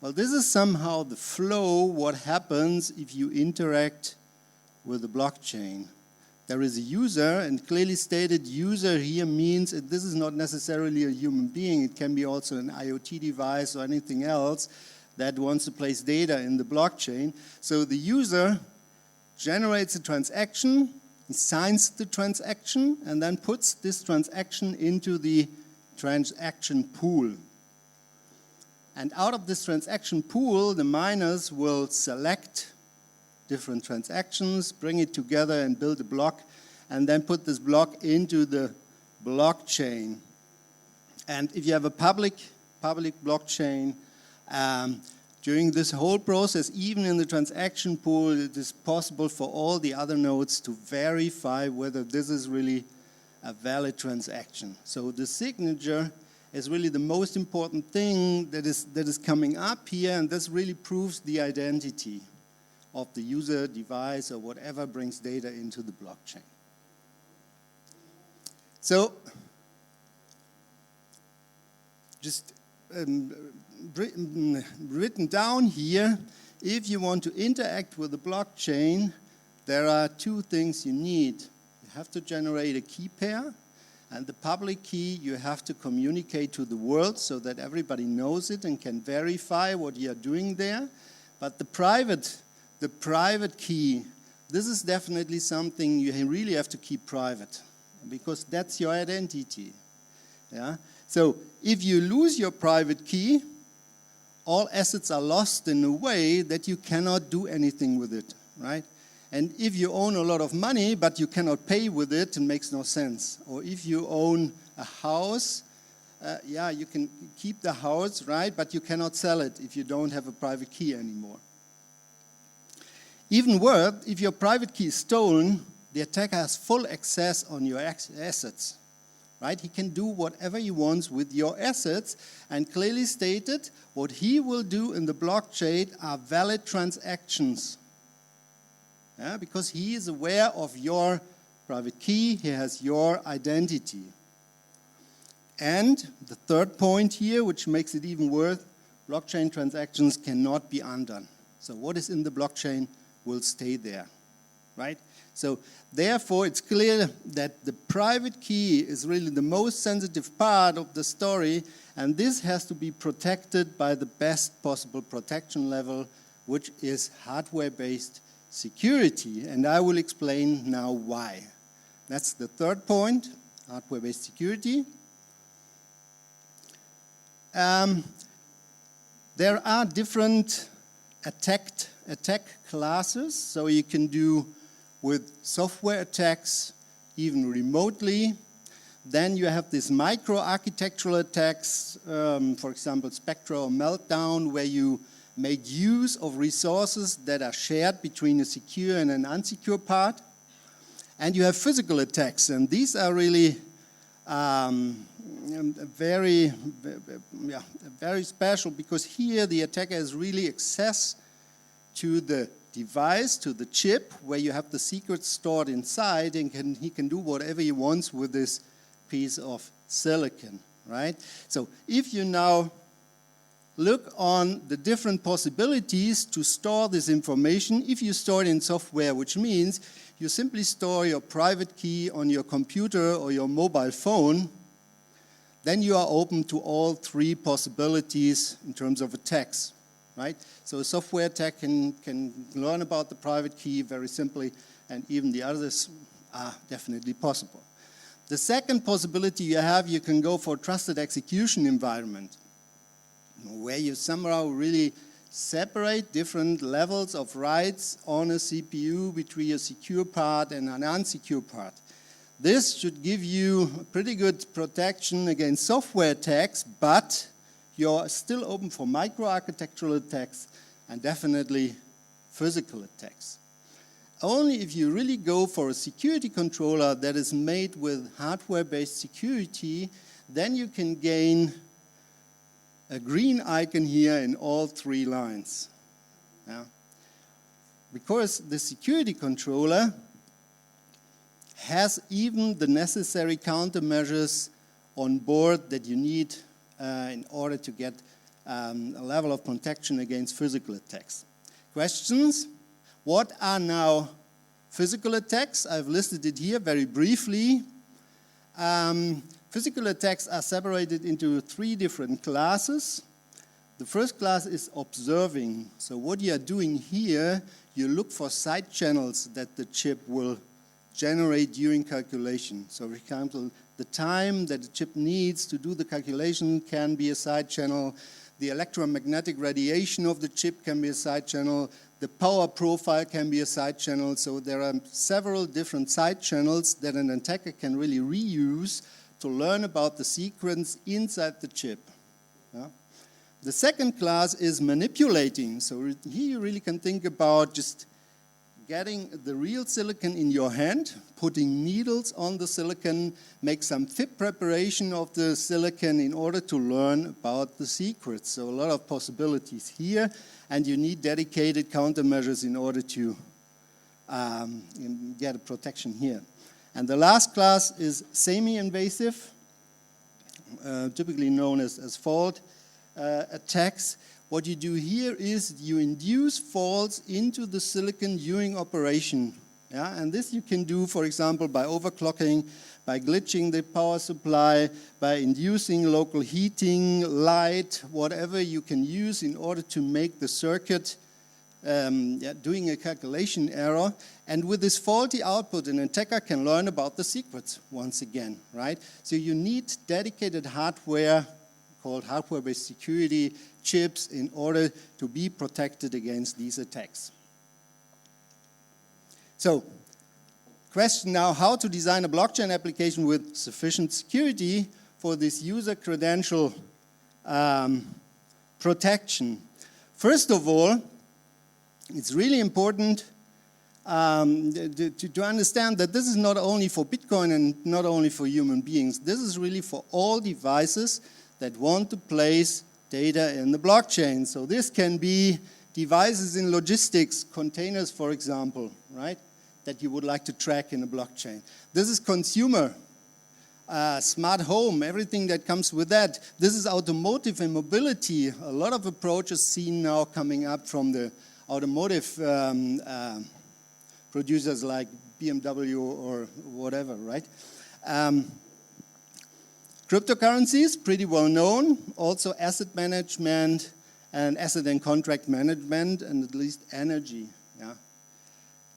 Well, this is somehow the flow, what happens if you interact with the blockchain. There is a user, and clearly stated user here means that this is not necessarily a human being. It can be also an IoT device or anything else that wants to place data in the blockchain. So the user generates a transaction, he signs the transaction, and then puts this transaction into the transaction pool. And out of this transaction pool, the miners will select different transactions, bring it together and build a block, and then put this block into the blockchain. And if you have a public blockchain, During this whole process, even in the transaction pool, it is possible for all the other nodes to verify whether this is really a valid transaction. So the signature is really the most important thing that is coming up here, and this really proves the identity of the user, device, or whatever brings data into the blockchain. So, just written down here, if you want to interact with the blockchain, there are two things you need. You have to generate a key pair, and the public key you have to communicate to the world so that everybody knows it and can verify what you are doing there. But the private key, this is definitely something you really have to keep private, because that's your identity. Yeah? So if you lose your private key, all assets are lost in a way that you cannot do anything with it, right? And if you own a lot of money, but you cannot pay with it, it makes no sense. Or if you own a house, you can keep the house, right? But you cannot sell it if you don't have a private key anymore. Even worse, if your private key is stolen, the attacker has full access on your assets, right? He can do whatever he wants with your assets, and clearly stated, what he will do in the blockchain are valid transactions. Yeah, because he is aware of your private key, he has your identity. And the third point here, which makes it even worse, blockchain transactions cannot be undone. So what is in the blockchain will stay there, right? So therefore, it's clear that the private key is really the most sensitive part of the story, and this has to be protected by the best possible protection level, which is hardware-based security, and I will explain now why. That's the third point, hardware-based security. There are different attack classes, so you can do with software attacks, even remotely. Then you have these micro-architectural attacks, for example, Spectre or Meltdown, where you make use of resources that are shared between a secure and an unsecure part. And you have physical attacks, and these are really very special, because here the attacker has really access to the device, to the chip, where you have the secrets stored inside, and he can do whatever he wants with this piece of silicon, right? So if you now look on the different possibilities to store this information, if you store it in software, which means you simply store your private key on your computer or your mobile phone, then you are open to all three possibilities in terms of attacks, right? So a software attack can learn about the private key very simply, and even the others are definitely possible. The second possibility you can go for a trusted execution environment, where you somehow really separate different levels of writes on a CPU between a secure part and an unsecure part. This should give you pretty good protection against software attacks, but you're still open for micro-architectural attacks and definitely physical attacks. Only if you really go for a security controller that is made with hardware-based security, then you can gain a green icon here in all three lines. Yeah. Because the security controller has even the necessary countermeasures on board that you need in order to get a level of protection against physical attacks. Questions? What are now physical attacks? I've listed it here very briefly. Physical attacks are separated into three different classes. The first class is observing. So what you are doing here, you look for side channels that the chip will generate during calculation. So for example, the time that the chip needs to do the calculation can be a side channel. The electromagnetic radiation of the chip can be a side channel. The power profile can be a side channel. So there are several different side channels that an attacker can really reuse to learn about the sequence inside the chip. Yeah? The second class is manipulating. So here you really can think about just getting the real silicon in your hand, putting needles on the silicon, make some FIP preparation of the silicon in order to learn about the secrets. So a lot of possibilities here, and you need dedicated countermeasures in order to get a protection here. And the last class is semi-invasive, typically known as fault attacks. What you do here is you induce faults into the silicon during operation. Yeah? And this you can do, for example, by overclocking, by glitching the power supply, by inducing local heating, light, whatever you can use in order to make the circuit doing a calculation error. And with this faulty output, an attacker can learn about the secrets once again, right? So you need dedicated hardware called hardware-based security chips in order to be protected against these attacks. So, question now, how to design a blockchain application with sufficient security for this user credential protection. First of all, it's really important to understand that this is not only for Bitcoin and not only for human beings. This is really for all devices that want to place data in the blockchain. So this can be devices in logistics, containers, for example, right, that you would like to track in a blockchain. This is consumer, smart home, everything that comes with that. This is automotive and mobility. A lot of approaches seen now coming up from the automotive producers like BMW or whatever, right? Cryptocurrencies, pretty well known. Also asset management and asset and contract management, and at least energy. Yeah.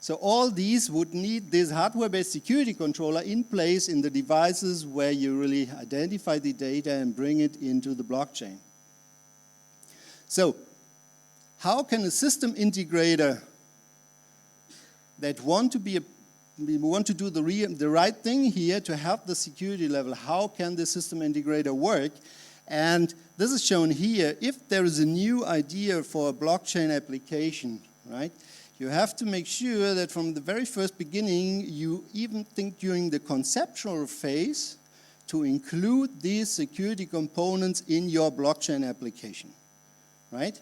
So all these would need this hardware-based security controller in place in the devices where you really identify the data and bring it into the blockchain. So how can a system integrator that want to do the right thing here to have the security level, how can the system integrator work? And this is shown here. If there is a new idea for a blockchain application, right, you have to make sure that from the very first beginning, you even think during the conceptual phase to include these security components in your blockchain application, right?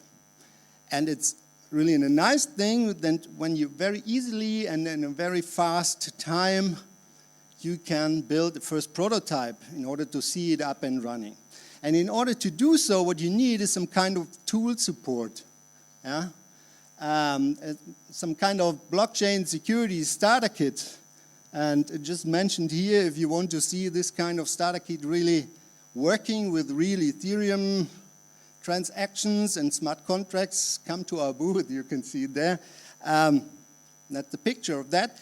And it's really a nice thing that when you very easily and in a very fast time, you can build the first prototype in order to see it up and running. And in order to do so, what you need is some kind of tool support. Yeah? Some kind of blockchain security starter kit. And just mentioned here, if you want to see this kind of starter kit really working with real Ethereum transactions and smart contracts, come to our booth, you can see it there. That's the picture of that.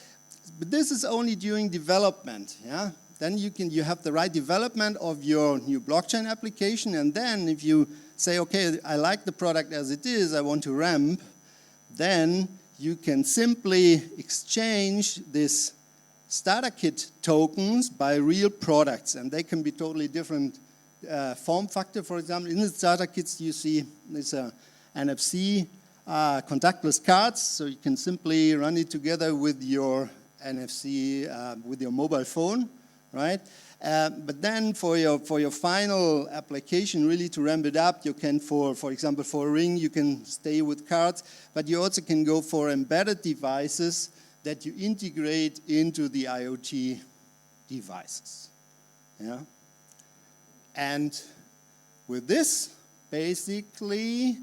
But this is only during development, yeah? Then you have the right development of your new blockchain application, and then if you say, okay, I like the product as it is, I want to ramp, then you can simply exchange this starter kit tokens by real products, and they can be totally different form factor. For example, in the starter kits you see there's a NFC contactless cards, so you can simply run it together with your NFC, with your mobile phone, right? But then for your final application, really to ramp it up, you can, for example, for a ring, you can stay with cards, but you also can go for embedded devices that you integrate into the IoT devices. Yeah. And with this, basically,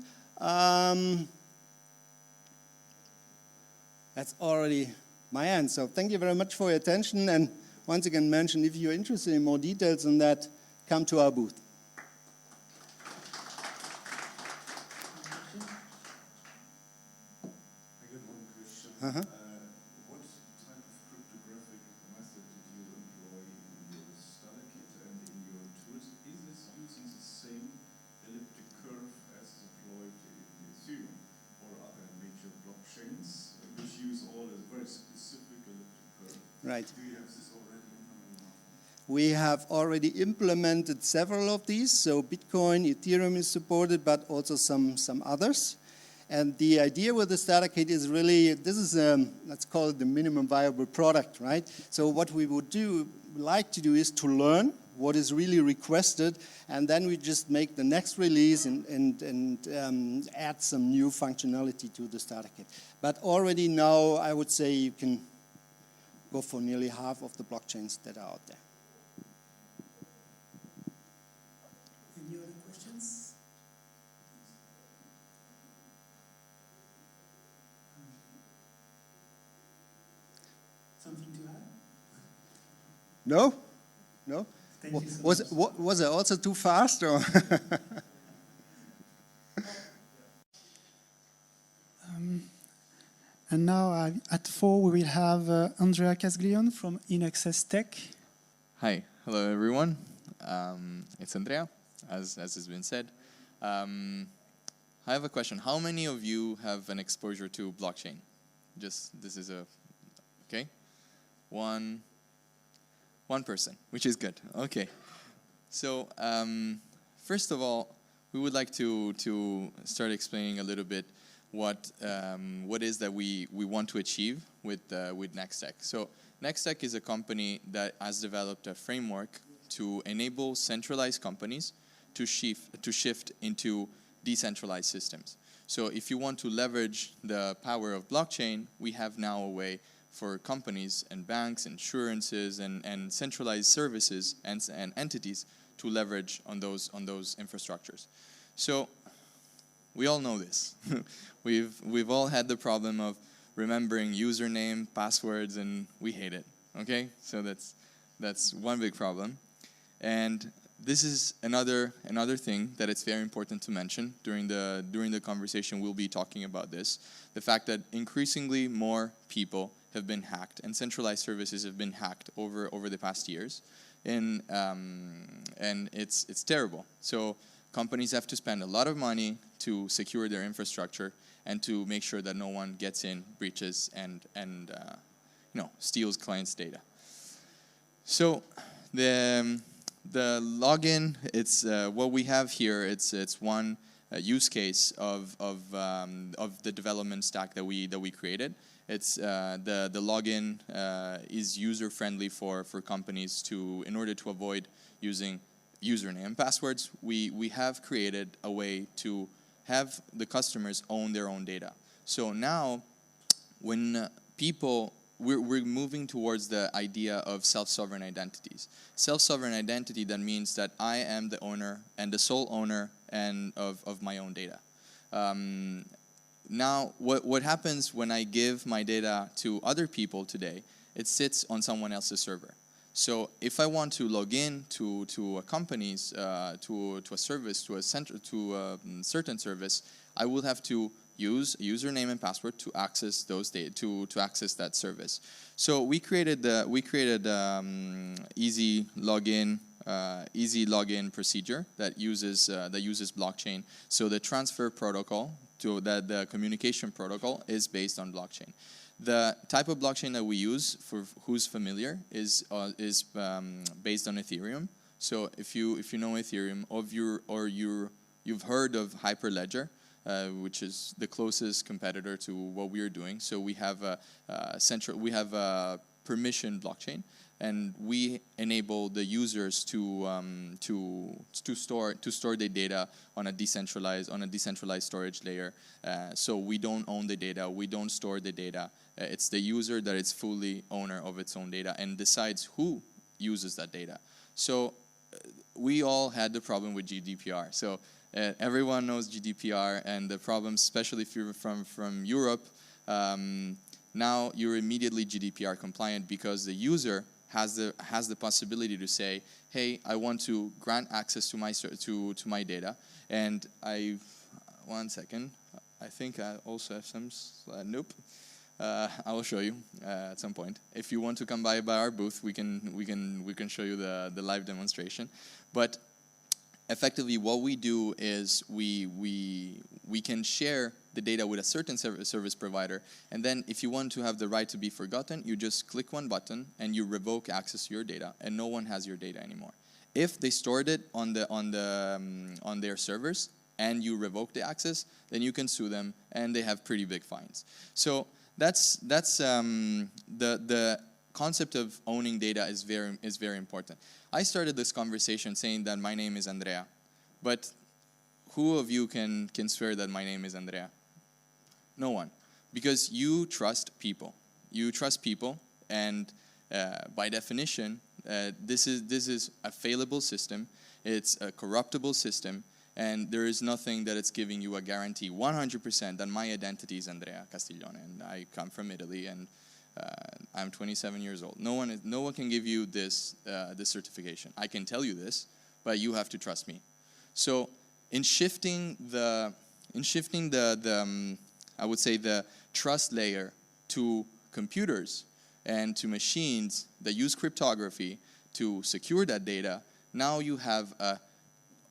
that's already my end. So thank you very much for your attention. And once again, mention if you're interested in more details on that, come to our booth. I got one question. Uh-huh. What type of cryptographic method did you employ in your starter kit and in your tools? Is this using the same elliptic curve as employed in Ethereum or other major blockchains, which use all a very specific elliptic curve? Right. Do you have this already implemented? We have already implemented several of these. So Bitcoin, Ethereum is supported, but also some others. And the idea with the starter kit is really, this is, let's call it the minimum viable product, right? So what we would like to do is to learn what is really requested, and then we just make the next release and add some new functionality to the starter kit. But already now, I would say you can go for nearly half of the blockchains that are out there. Any other questions? Something to add? No? No? Thank you so Was it also too fast? Or And now at 4 we will have Andrea Casglion from In-Access Tech. Hi, hello everyone. It's Andrea, as has been said. I have a question. How many of you have an exposure to blockchain? This is okay? One person, which is good. Okay. So, first of all, we would like to start explaining a little bit what is that we want to achieve with Nextech. So Nextech is a company that has developed a framework to enable centralized companies to shift into decentralized systems. So if you want to leverage the power of blockchain, we have now a way for companies and banks, insurances, and centralized services and entities to leverage on those infrastructures. So we all know this. We've all had the problem of remembering username, passwords, and we hate it. Okay, so that's one big problem. And this is another thing that it's very important to mention during the conversation. We'll be talking about this, the fact that increasingly more people have been hacked and centralized services have been hacked over the past years, and it's terrible. So companies have to spend a lot of money to secure their infrastructure and to make sure that no one gets in, breaches, and steals clients' data. So the login, it's what we have here. It's one use case of the development stack that we created. It's the login is user friendly for companies in order to avoid using username and passwords. We have created a way to have the customers own their own data. So now, when we're moving towards the idea of self-sovereign identities. Self-sovereign identity, that means that I am the owner and the sole owner of my own data. Now, what happens when I give my data to other people today? It sits on someone else's server. So if I want to log in to a company's to a service, to a certain service, I will have to use username and password to access those data, to access that service. So we created easy login procedure that uses blockchain. So the transfer protocol the communication protocol is based on blockchain. The type of blockchain that we use, for who's familiar, is based on Ethereum. So if you know Ethereum, you've heard of Hyperledger, which is the closest competitor to what we are doing. So we have a permission blockchain, and we enable the users to store their data on a decentralized storage layer. So we don't own the data, we don't store the data. It's the user that is fully owner of its own data and decides who uses that data. So we all had the problem with GDPR. So everyone knows GDPR and the problems, especially if you're from Europe. Now you're immediately GDPR compliant because the user has the possibility to say, hey, I want to grant access to my data, and one second, I think I also have some. Nope, I will show you at some point. If you want to come by our booth, we can show you the live demonstration. But effectively what we do is we can share the data with a certain service provider, and then if you want to have the right to be forgotten, you just click one button and you revoke access to your data, and no one has your data anymore. If they stored it on their servers and you revoke the access, then you can sue them, and they have pretty big fines. So that's the concept of owning data is very important. I started this conversation saying that my name is Andrea, but who of you can swear that my name is Andrea? No one, because you trust people. You trust people, and by definition, this is a fallible system. It's a corruptible system, and there is nothing that it's giving you a guarantee 100% that my identity is Andrea Castiglione, and I come from Italy, and I'm 27 years old. No one can give you this certification. I can tell you this, but you have to trust me. So in shifting the I would say the trust layer to computers and to machines that use cryptography to secure that data, now you have a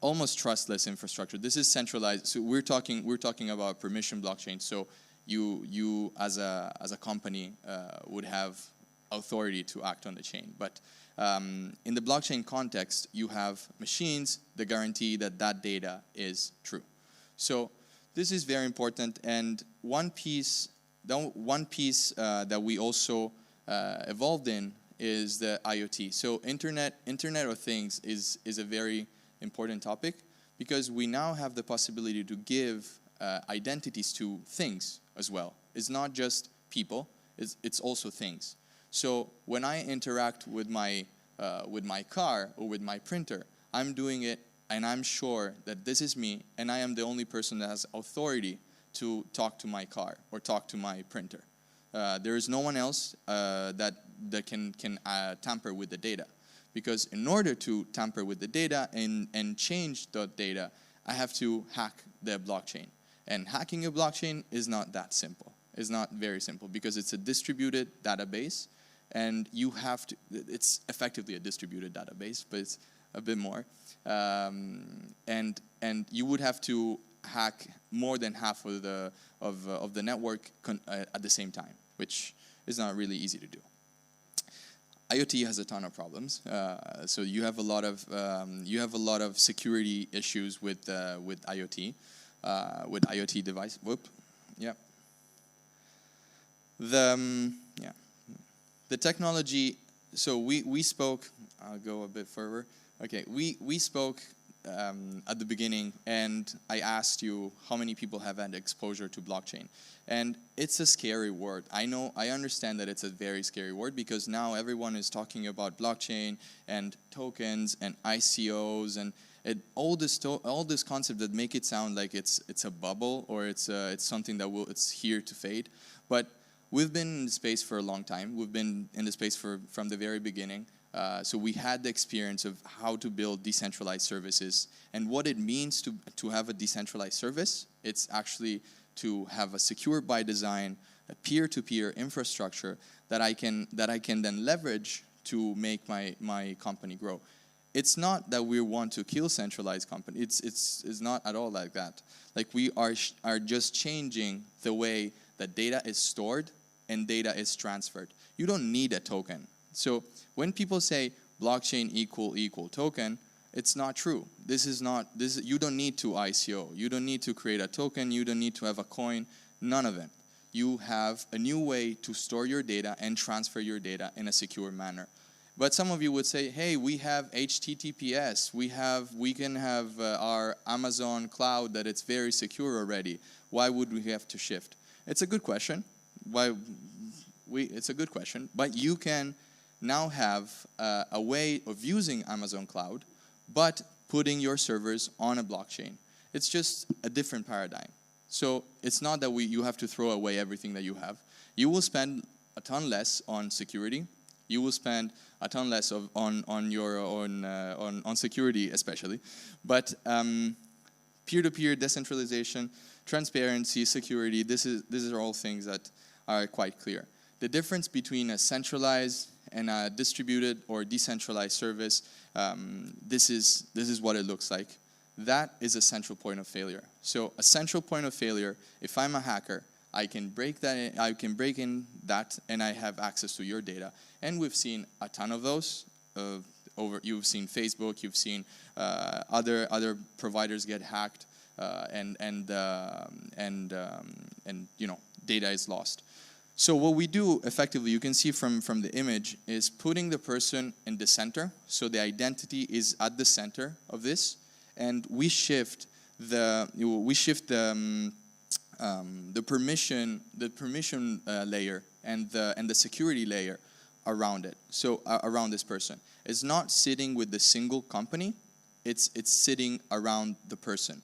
almost trustless infrastructure. This is centralized. So we're talking about permission blockchain. So you as a company would have authority to act on the chain. But in the blockchain context, you have machines that guarantee that that data is true. So this is very important. And one piece that we also evolved in is the IoT. So Internet of Things is a very important topic, because we now have the possibility to give identities to things as well. It's not just people, it's also things. So when I interact with my car or with my printer, I'm doing it and I'm sure that this is me, and I am the only person that has authority to talk to my car or talk to my printer. There is no one else that can tamper with the data. Because in order to tamper with the data and change the data, I have to hack the blockchain. And hacking a blockchain is not that simple. It's not very simple, because it's a distributed database, and you have to, it's effectively a distributed database, but it's a bit more. And you would have to hack more than half of the network at the same time, which is not really easy to do. IoT has a ton of problems, so you have a lot of security issues with IoT, with IoT device. Whoop, yeah. The technology. So we spoke. I'll go a bit further. Okay, we spoke at the beginning, and I asked you how many people have had exposure to blockchain. And it's a scary word. I understand that it's a very scary word, because now everyone is talking about blockchain and tokens and ICOs and all this concept that make it sound like it's a bubble, or it's something that it's here to fade. But we've been in the space for a long time. We've been in the space from the very beginning. So we had the experience of how to build decentralized services, and what it means to have a decentralized service. It's actually to have a secure by design, a peer-to-peer infrastructure that I can then leverage to make my company grow. It's not that we want to kill centralized companies. It's not at all like that. Like, we are just changing the way that data is stored and data is transferred. You don't need a token. So when people say blockchain equal token, it's not true. You don't need to ICO. You don't need to create a token. You don't need to have a coin. None of it. You have a new way to store your data and transfer your data in a secure manner. But some of you would say, hey, we have HTTPS. We can have our Amazon cloud that it's very secure already. Why would we have to shift? It's a good question. It's a good question. But you can now have a way of using Amazon cloud, but putting your servers on a blockchain. It's just a different paradigm. So it's not that you have to throw away everything that you have. You will spend a ton less on security. You will spend a ton less on security, especially. But peer-to-peer decentralization, transparency, security, these are all things that are quite clear. The difference between a centralized and a distributed or decentralized service, this is what it looks like. that is a central point of failure. So a central point of failure, if I'm a hacker, I can break that in, I can break in that, and I have access to your data. And we've seen a ton of those. You've seen Facebook, you've seen other providers get hacked, and you know, data is lost. So what we do effectively, you can see from the image, is putting the person in the center. So the identity is at the center of this, and we shift the permission layer and the security layer around it. So around this person, it's not sitting with the single company; it's sitting around the person.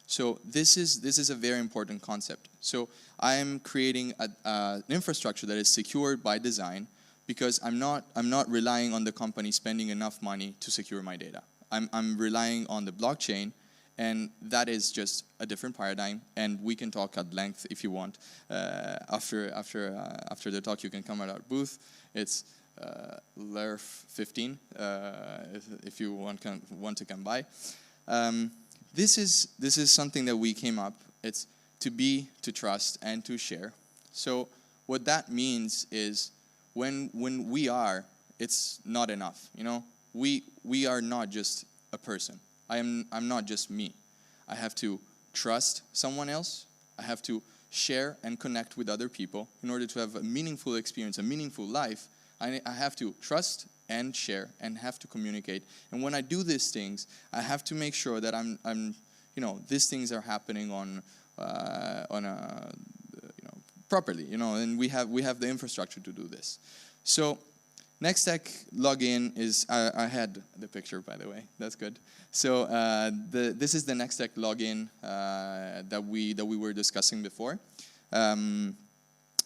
So this is a very important concept. So I am creating an infrastructure that is secured by design, because I'm not relying on the company spending enough money to secure my data. I'm relying on the blockchain, and that is just a different paradigm. And we can talk at length if you want. After the talk, you can come at our booth. It's LERF 15 if you want to come by. This is something that we came up. It's to be, to trust, and to share. So what that means is when we are, it's not enough. You know, we are not just a person. I'm not just me. I have to trust someone else. I have to share and connect with other people in order to have a meaningful experience, a meaningful life. I have to trust and share and have to communicate. And when I do these things, I have to make sure that I'm you know, these things are happening on a you know, properly, you know, and we have the infrastructure to do this. So NextTech login is, I had the picture, by the way, that's good. So this is the NextTech login that we were discussing before.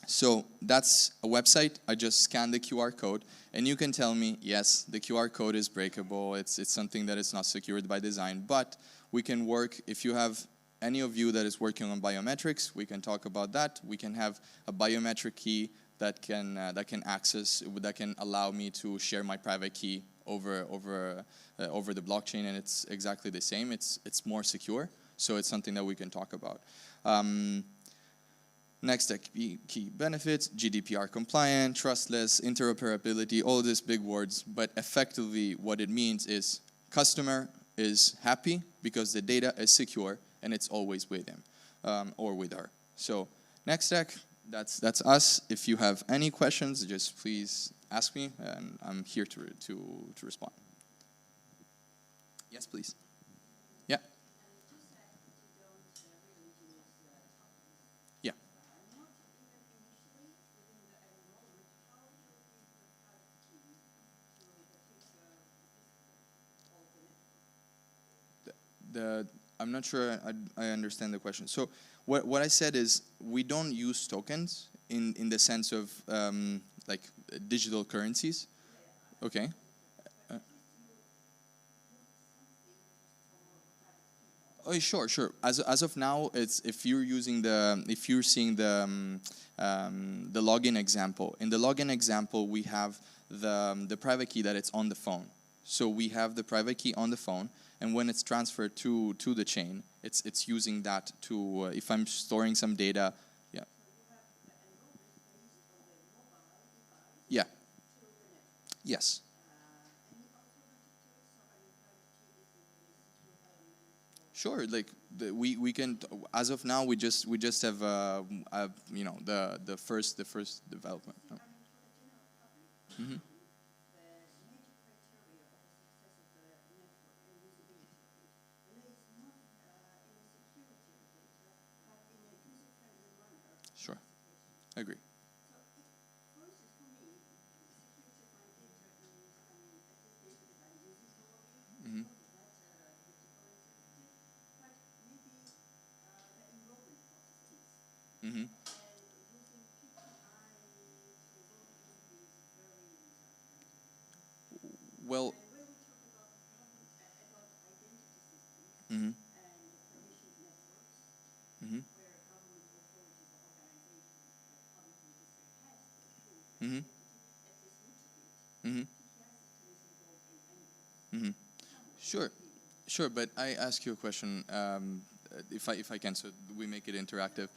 So that's a website. I just scan the QR code, and you can tell me, yes, the QR code is breakable. It's something that is not secured by design, but we can work. If you have any of you that is working on biometrics, we can talk about that. We can have a biometric key that can allow me to share my private key over the blockchain, and it's exactly the same. It's more secure, so it's something that we can talk about. NextTech key benefits: GDPR compliant, trustless, interoperability, all these big words, but effectively what it means is customer is happy because the data is secure and it's always with him or with her. So NextTech, that's us. If you have any questions, just please ask me, and I'm here to respond. Yes, please. Yeah. Yeah. I'm not sure I understand the question. So what I said is we don't use tokens in the sense of like digital currencies. Okay. Oh, sure. As of now, it's if you're seeing the login example. In the login example, we have the private key that it's on the phone. So we have the private key on the phone, and when it's transferred to the chain, it's using that to if I'm storing some data. Yeah. Yeah. Yes. Sure. Like we can. As of now, we just have you know the first development. Mm-hmm. Sure. I agree. Mm-hmm. Mm-hmm. Well. Mm-hmm. Mm-hmm. Mm-hmm. Mm-hmm. Mm-hmm. Sure. Sure, but I ask you a question, if I can, so we make it interactive.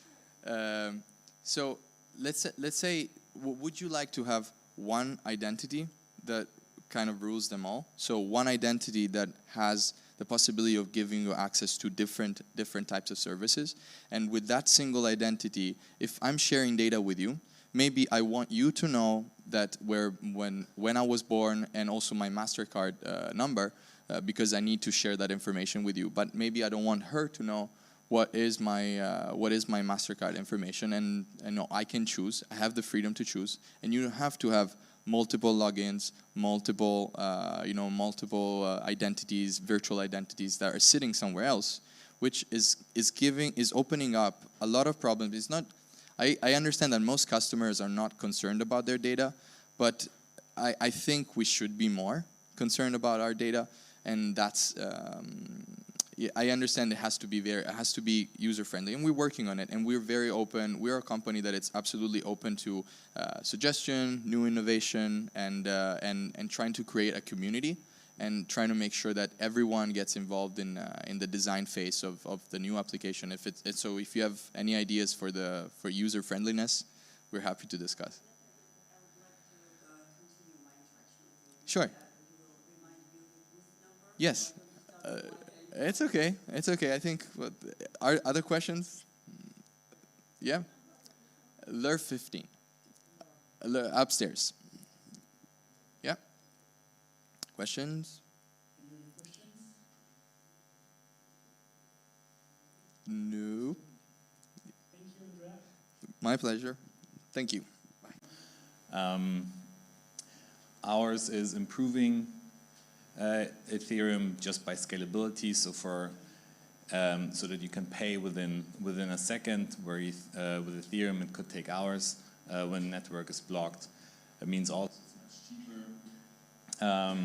So let's say, would you like to have one identity that kind of rules them all? So one identity that has the possibility of giving you access to different types of services, and with that single identity, if I'm sharing data with you, maybe I want you to know that when I was born, and also my MasterCard number, because I need to share that information with you. But maybe I don't want her to know what is my MasterCard information, and no, I can choose. I have the freedom to choose, and you don't have to have multiple logins, multiple identities, virtual identities that are sitting somewhere else, which is opening up a lot of problems. It's not. I understand that most customers are not concerned about their data, but I think we should be more concerned about our data, and that's. I understand it has to be user friendly, and we're working on it, and we're very open. We're a company that it's absolutely open to suggestion, new innovation, and trying to create a community, and trying to make sure that everyone gets involved in the design phase of the new application. So if you have any ideas for user friendliness, we're happy to discuss. Sure. Yes. It's okay. It's okay. I think. Are other questions? Yeah. Lure 15. Upstairs. Yeah. Questions? No. Thank you, Andrea. My pleasure. Thank you. Ours is improving Ethereum just by scalability, so so that you can pay within a second, where with Ethereum it could take hours when the network is blocked. It means also it's much cheaper,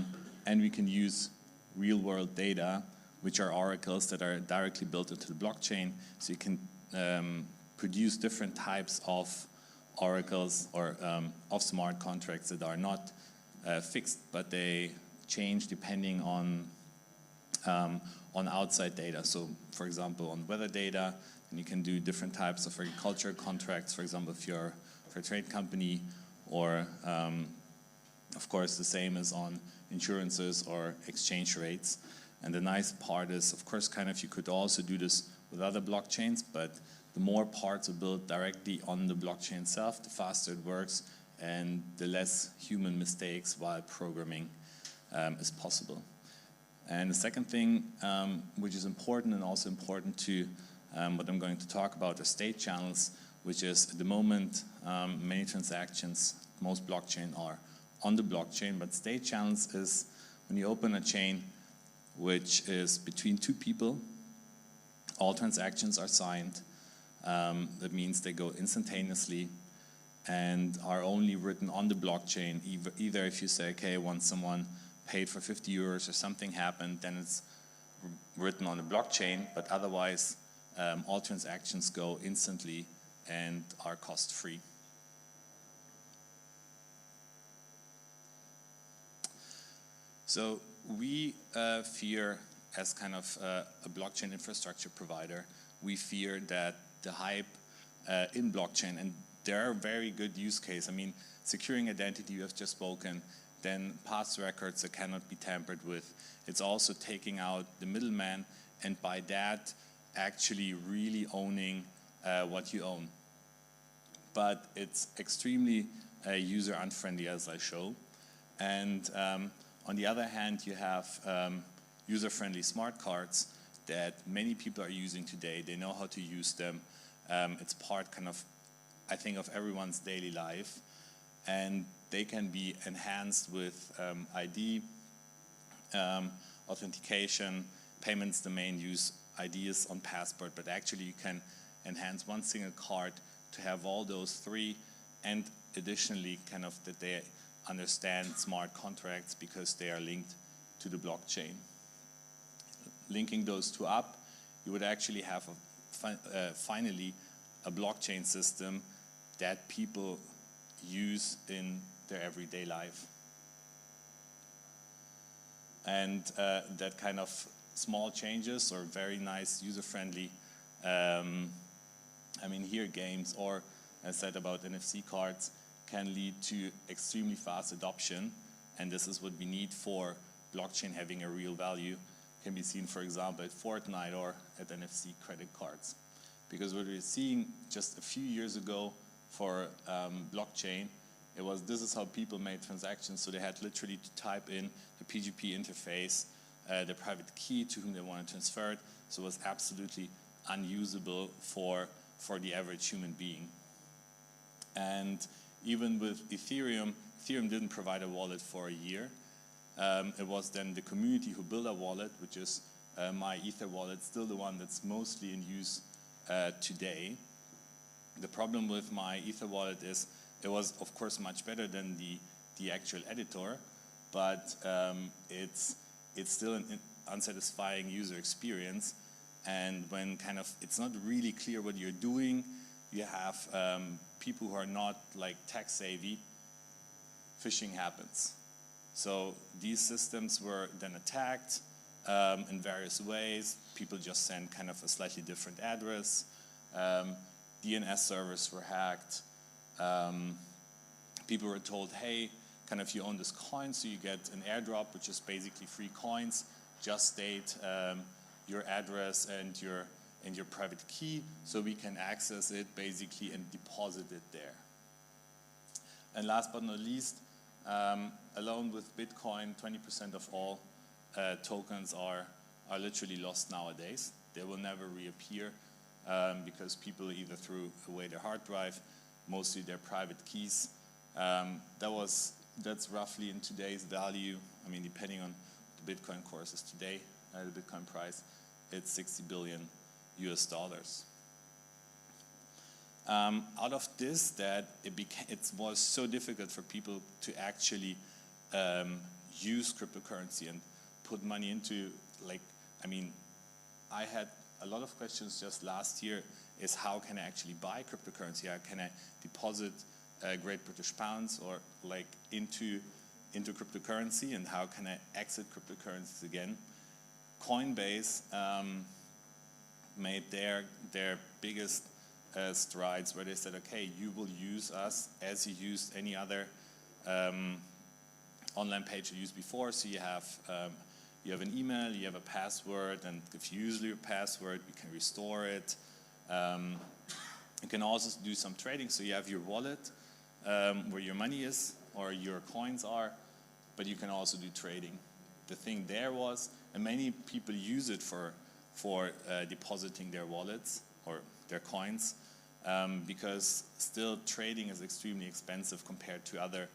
and we can use real-world data, which are oracles that are directly built into the blockchain, so you can produce different types of oracles or of smart contracts that are not fixed, but they change depending on outside data. So, for example, on weather data, then you can do different types of agricultural contracts. For example, if you're for a trade company, or of course, the same as on insurances or exchange rates. And the nice part is, of course, you could also do this with other blockchains, but the more parts are built directly on the blockchain itself, the faster it works, and the less human mistakes while programming is possible. And the second thing, which is important, and also important to what I'm going to talk about, are state channels, which is at the moment many transactions, most blockchain are on the blockchain, but state channels is when you open a chain which is between two people, all transactions are signed. That means they go instantaneously and are only written on the blockchain. Either if you say, okay, once someone paid for 50 euros or something happened, then it's written on the blockchain, but otherwise all transactions go instantly and are cost-free. So we fear, as kind of a blockchain infrastructure provider, we fear that the hype in blockchain, and there are very good use cases. I mean, securing identity, you have just spoken, then past records that cannot be tampered with. It's also taking out the middleman, and by that, actually really owning what you own. But it's extremely user unfriendly, as I show. And on the other hand, you have user-friendly smart cards that many people are using today. They know how to use them. It's part I think, of everyone's daily life. And they can be enhanced with ID, authentication, payments domain use, IDs on passport, but actually you can enhance one single card to have all those three, and additionally that they understand smart contracts because they are linked to the blockchain. Linking those two up, you would actually have finally a blockchain system that people use in their everyday life. And that small changes or very nice, user-friendly, here games, or as said about NFC cards, can lead to extremely fast adoption. And this is what we need for blockchain having a real value. Can be seen, for example, at Fortnite or at NFC credit cards. Because what we're seeing just a few years ago for blockchain, this is how people made transactions. So they had literally to type in the PGP interface, the private key to whom they want to transfer it. So it was absolutely unusable for the average human being. And even with Ethereum didn't provide a wallet for a year. It was then the community who built a wallet, which is my Ether wallet, still the one that's mostly in use today. The problem with my Ether wallet is it was, of course, much better than the actual editor, but it's still an unsatisfying user experience. And when it's not really clear what you're doing, you have people who are not like tech savvy, phishing happens. So these systems were then attacked in various ways. People just sent a slightly different address. DNS servers were hacked. People were told, hey, you own this coin, so you get an airdrop, which is basically free coins. Just state your address and your private key, so we can access it basically and deposit it there. And last but not least, alone with Bitcoin, 20% of all tokens are literally lost nowadays. They will never reappear because people either threw away their hard drive, mostly their private keys. That's roughly in today's value. Depending on the Bitcoin course is today, the Bitcoin price, it's 60 billion US dollars. Out of this, that it was so difficult for people to actually use cryptocurrency and put money into, I had a lot of questions just last year, is how can I actually buy cryptocurrency? How can I deposit Great British Pounds or into cryptocurrency, and how can I exit cryptocurrencies again? Coinbase made their biggest strides, where they said, okay, you will use us as you used any other online page you used before. So you have an email, you have a password, and if you use your password, we can restore it. You can also do some trading. So you have your wallet where your money is or your coins are, but you can also do trading. The thing there was, and many people use it for depositing their wallets or their coins, because still trading is extremely expensive compared to other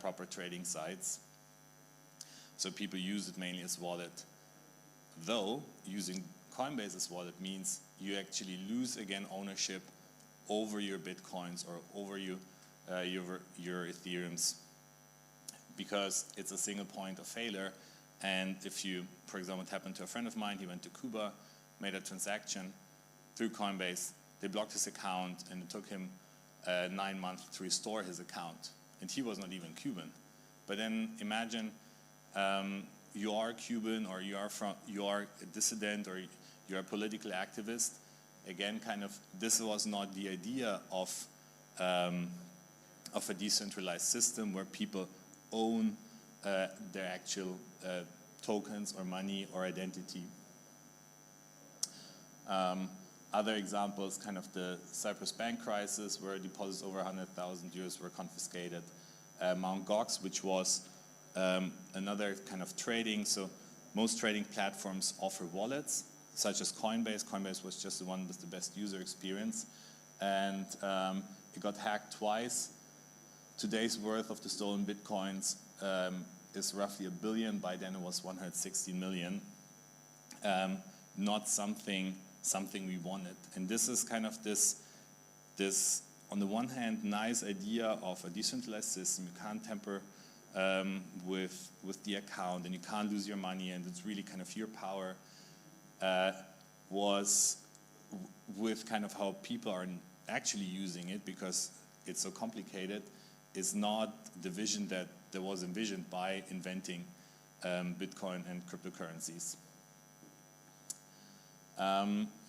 proper trading sites. So people use it mainly as wallet. Though using Coinbase as wallet means you actually lose again ownership over your Bitcoins or over your Ethereums, because it's a single point of failure. And if you, for example, it happened to a friend of mine, he went to Cuba, made a transaction through Coinbase, they blocked his account, and it took him 9 months to restore his account. And he was not even Cuban. But then imagine you are Cuban, or you are a dissident, or you're a political activist. Again, this was not the idea of a decentralized system where people own their actual tokens or money or identity. Other examples, the Cyprus bank crisis, where deposits over 100,000 euros were confiscated. Mt. Gox, which was another trading. So most trading platforms offer wallets, such as Coinbase. Coinbase was just the one with the best user experience. And it got hacked twice. Today's worth of the stolen Bitcoins is roughly $1 billion. By then it was 160 million. Not something we wanted. And this is this on the one hand, nice idea of a decentralized system. You can't tamper with the account, and you can't lose your money, and it's really your power, was with how people are actually using it, because it's so complicated, is not the vision that was envisioned by inventing Bitcoin and cryptocurrencies.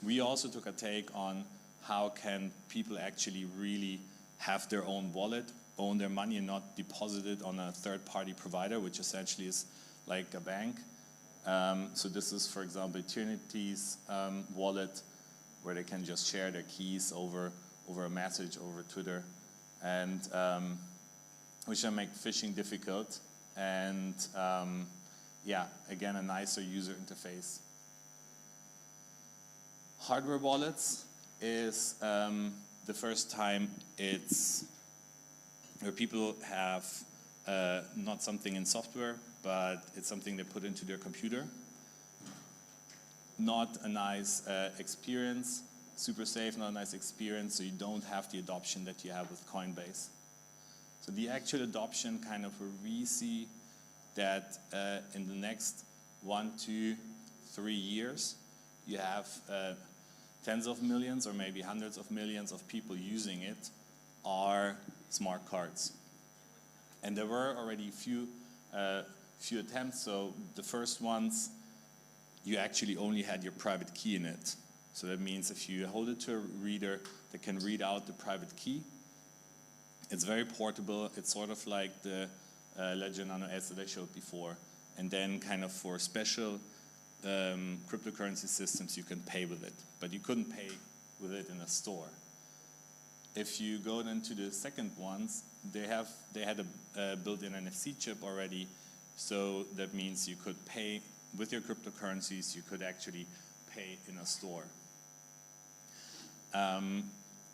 We also took a take on how can people actually really have their own wallet, own their money, and not deposit it on a third-party provider, which essentially is like a bank. So this is, for example, Eternity's wallet, where they can just share their keys over a message over Twitter, and which will make phishing difficult. And yeah, again, a nicer user interface. Hardware wallets is the first time it's where people have not something in software, but it's something they put into their computer. Not a nice experience, super safe, not a nice experience, so you don't have the adoption that you have with Coinbase. So the actual adoption kind of where we see that in the next 1, 2, 3 years, you have tens of millions or maybe hundreds of millions of people using it are smart cards. And there were already few attempts. So the first ones, you actually only had your private key in it. So that means if you hold it to a reader that can read out the private key, it's very portable. It's sort of like the Ledger Nano S that I showed before. And then kind of for special cryptocurrency systems, you can pay with it. But you couldn't pay with it in a store. If you go then to the second ones, they had a built-in NFC chip already. So that means you could pay with your cryptocurrencies, you could actually pay in a store.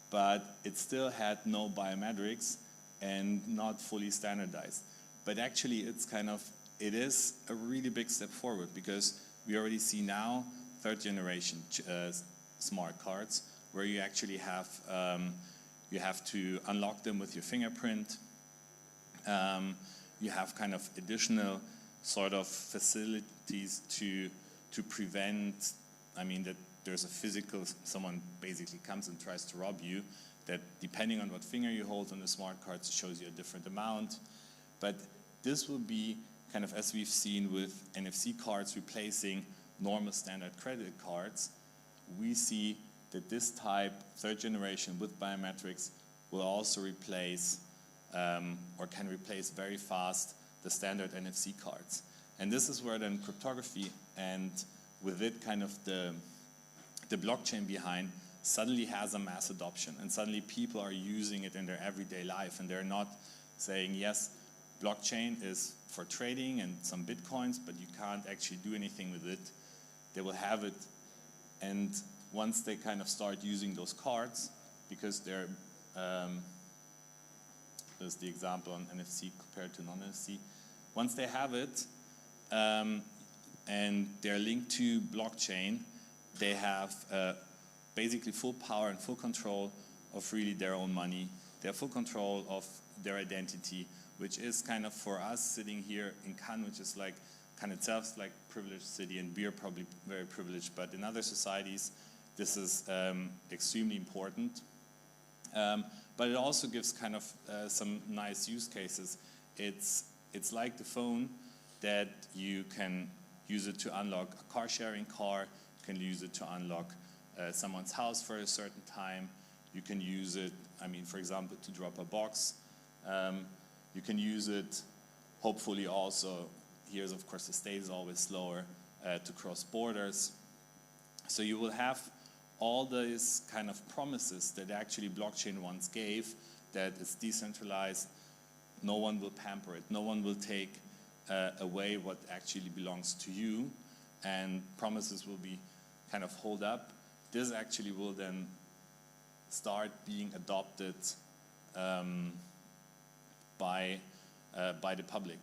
But it still had no biometrics and not fully standardized. But actually it is a really big step forward, because we already see now third generation smart cards where you actually have you have to unlock them with your fingerprint. You have kind of additional sort of facilities to prevent, that there's a physical, someone basically comes and tries to rob you, that depending on what finger you hold on the smart cards, it shows you a different amount. But this will be kind of, as we've seen with NFC cards replacing normal standard credit cards, we see that this type, third generation with biometrics, will also replace or can replace very fast the standard NFC cards. And this is where then cryptography and with it kind of the blockchain behind suddenly has a mass adoption, and suddenly people are using it in their everyday life, and they're not saying, yes, blockchain is for trading and some bitcoins, but you can't actually do anything with it. They will have it, and once they kind of start using those cards, because they're, there's the example on NFC compared to non-NFC, once they have it, and they're linked to blockchain, they have basically full power and full control of really their own money. They have full control of their identity, which is kind of for us sitting here in Cannes, which is like Cannes itself is like a privileged city, and we are probably very privileged, but in other societies, this is extremely important. But it also gives kind of some nice use cases. It's like the phone that you can use it to unlock a car sharing car, you can use it to unlock someone's house for a certain time. You can use it, for example, to drop a box. You can use it, hopefully also, here's of course the state is always slower, to cross borders. So you will have all these kind of promises that actually blockchain once gave, that it's decentralized, no one will pamper it, no one will take away what actually belongs to you, and promises will be kind of hold up. This actually will then start being adopted by the public.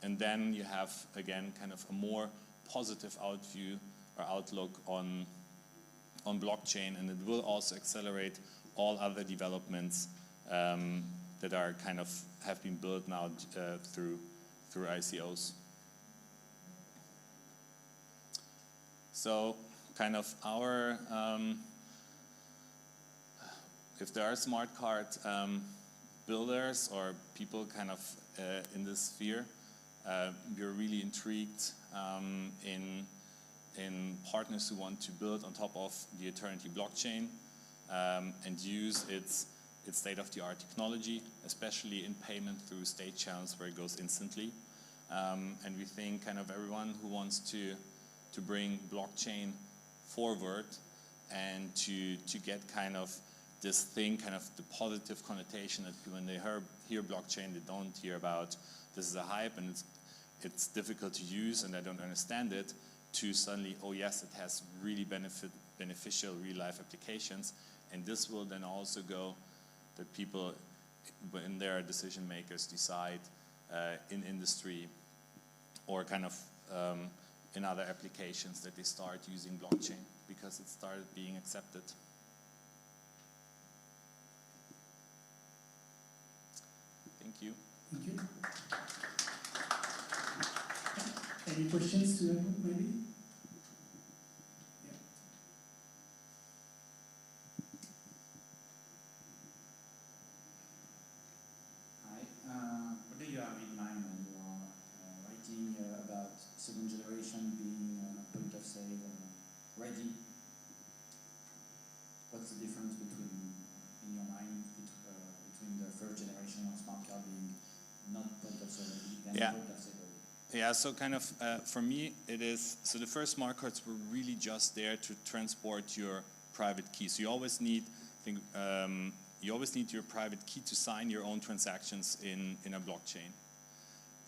And then you have, again, kind of a more positive outlook on blockchain, and it will also accelerate all other developments that are kind of have been built now through ICOs. So kind of our, if there are smart card builders or people kind of in this sphere, we're really intrigued in partners who want to build on top of the Eternity blockchain and use its state-of-the-art technology, especially in payment through state channels where it goes instantly. And we think kind of everyone who wants to bring blockchain forward and to get kind of this thing, kind of the positive connotation that when they hear blockchain, they don't hear about this is a hype and it's difficult to use and I don't understand it, to suddenly, oh yes, it has really beneficial real-life applications. And this will then also go that people, when they are decision makers, decide in industry or kind of in other applications that they start using blockchain because it started being accepted. Thank you. Thank you. Any questions to everyone, maybe? Yeah. Hi. What do you have in mind when you are writing about second generation being point of sale ready? What's the difference between, in your mind, between the first generation of smart card being not point of sale ready and point of sale ready? Yeah, so kind of, for me, it is, so the first smart cards were really just there to transport your private key. So you always need, you always need your private key to sign your own transactions in a blockchain.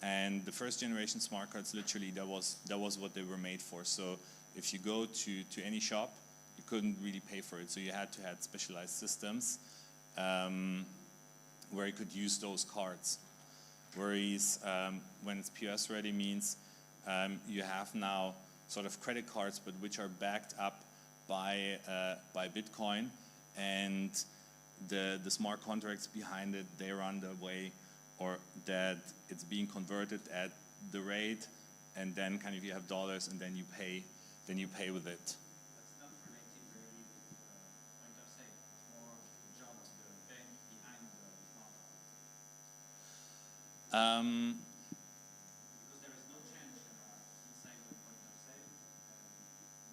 And the first generation smart cards, literally, that was what they were made for. So if you go to any shop, you couldn't really pay for it. So you had to have specialized systems where you could use those cards. Whereas when it's POS ready means you have now sort of credit cards, but which are backed up by Bitcoin, and the smart contracts behind it, they run the way, or that it's being converted at the rate, and then kind of you have dollars, and then you pay with it. That's not related really with point of sale. It's more the job of the bank behind the smart card. Because there is no change inside the point of sale,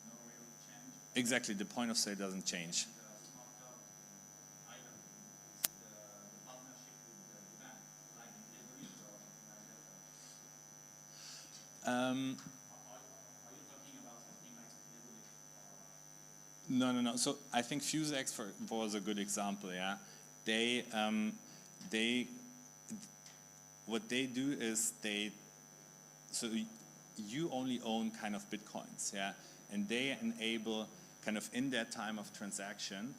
no real change. Exactly, the point of sale doesn't change. The smart card either. It's the partnership with the bank, like in delivery or something like that. Are you talking about something like delivery? No. So I think FuseX was a good example. Yeah, what they do is so you only own kind of Bitcoins, yeah, and they enable kind of in that time of transaction,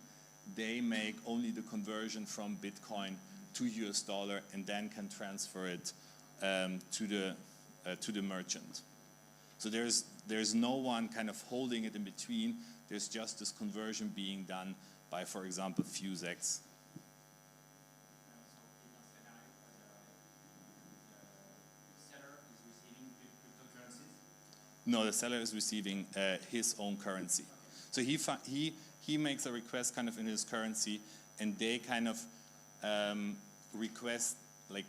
they make only the conversion from Bitcoin to US dollar and then can transfer it to the merchant. So there's no one kind of holding it in between. There's just this conversion being done by, for example, FuseX. No, the seller is receiving his own currency. So he makes a request kind of in his currency, and they kind of request, like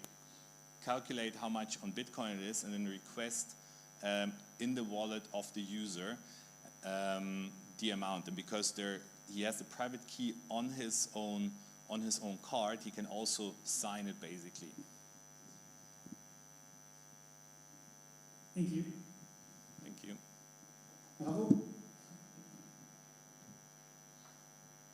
calculate how much on Bitcoin it is, and then request in the wallet of the user the amount. And because he has the private key on his own card, he can also sign it basically. Thank you. Thank you. Bravo.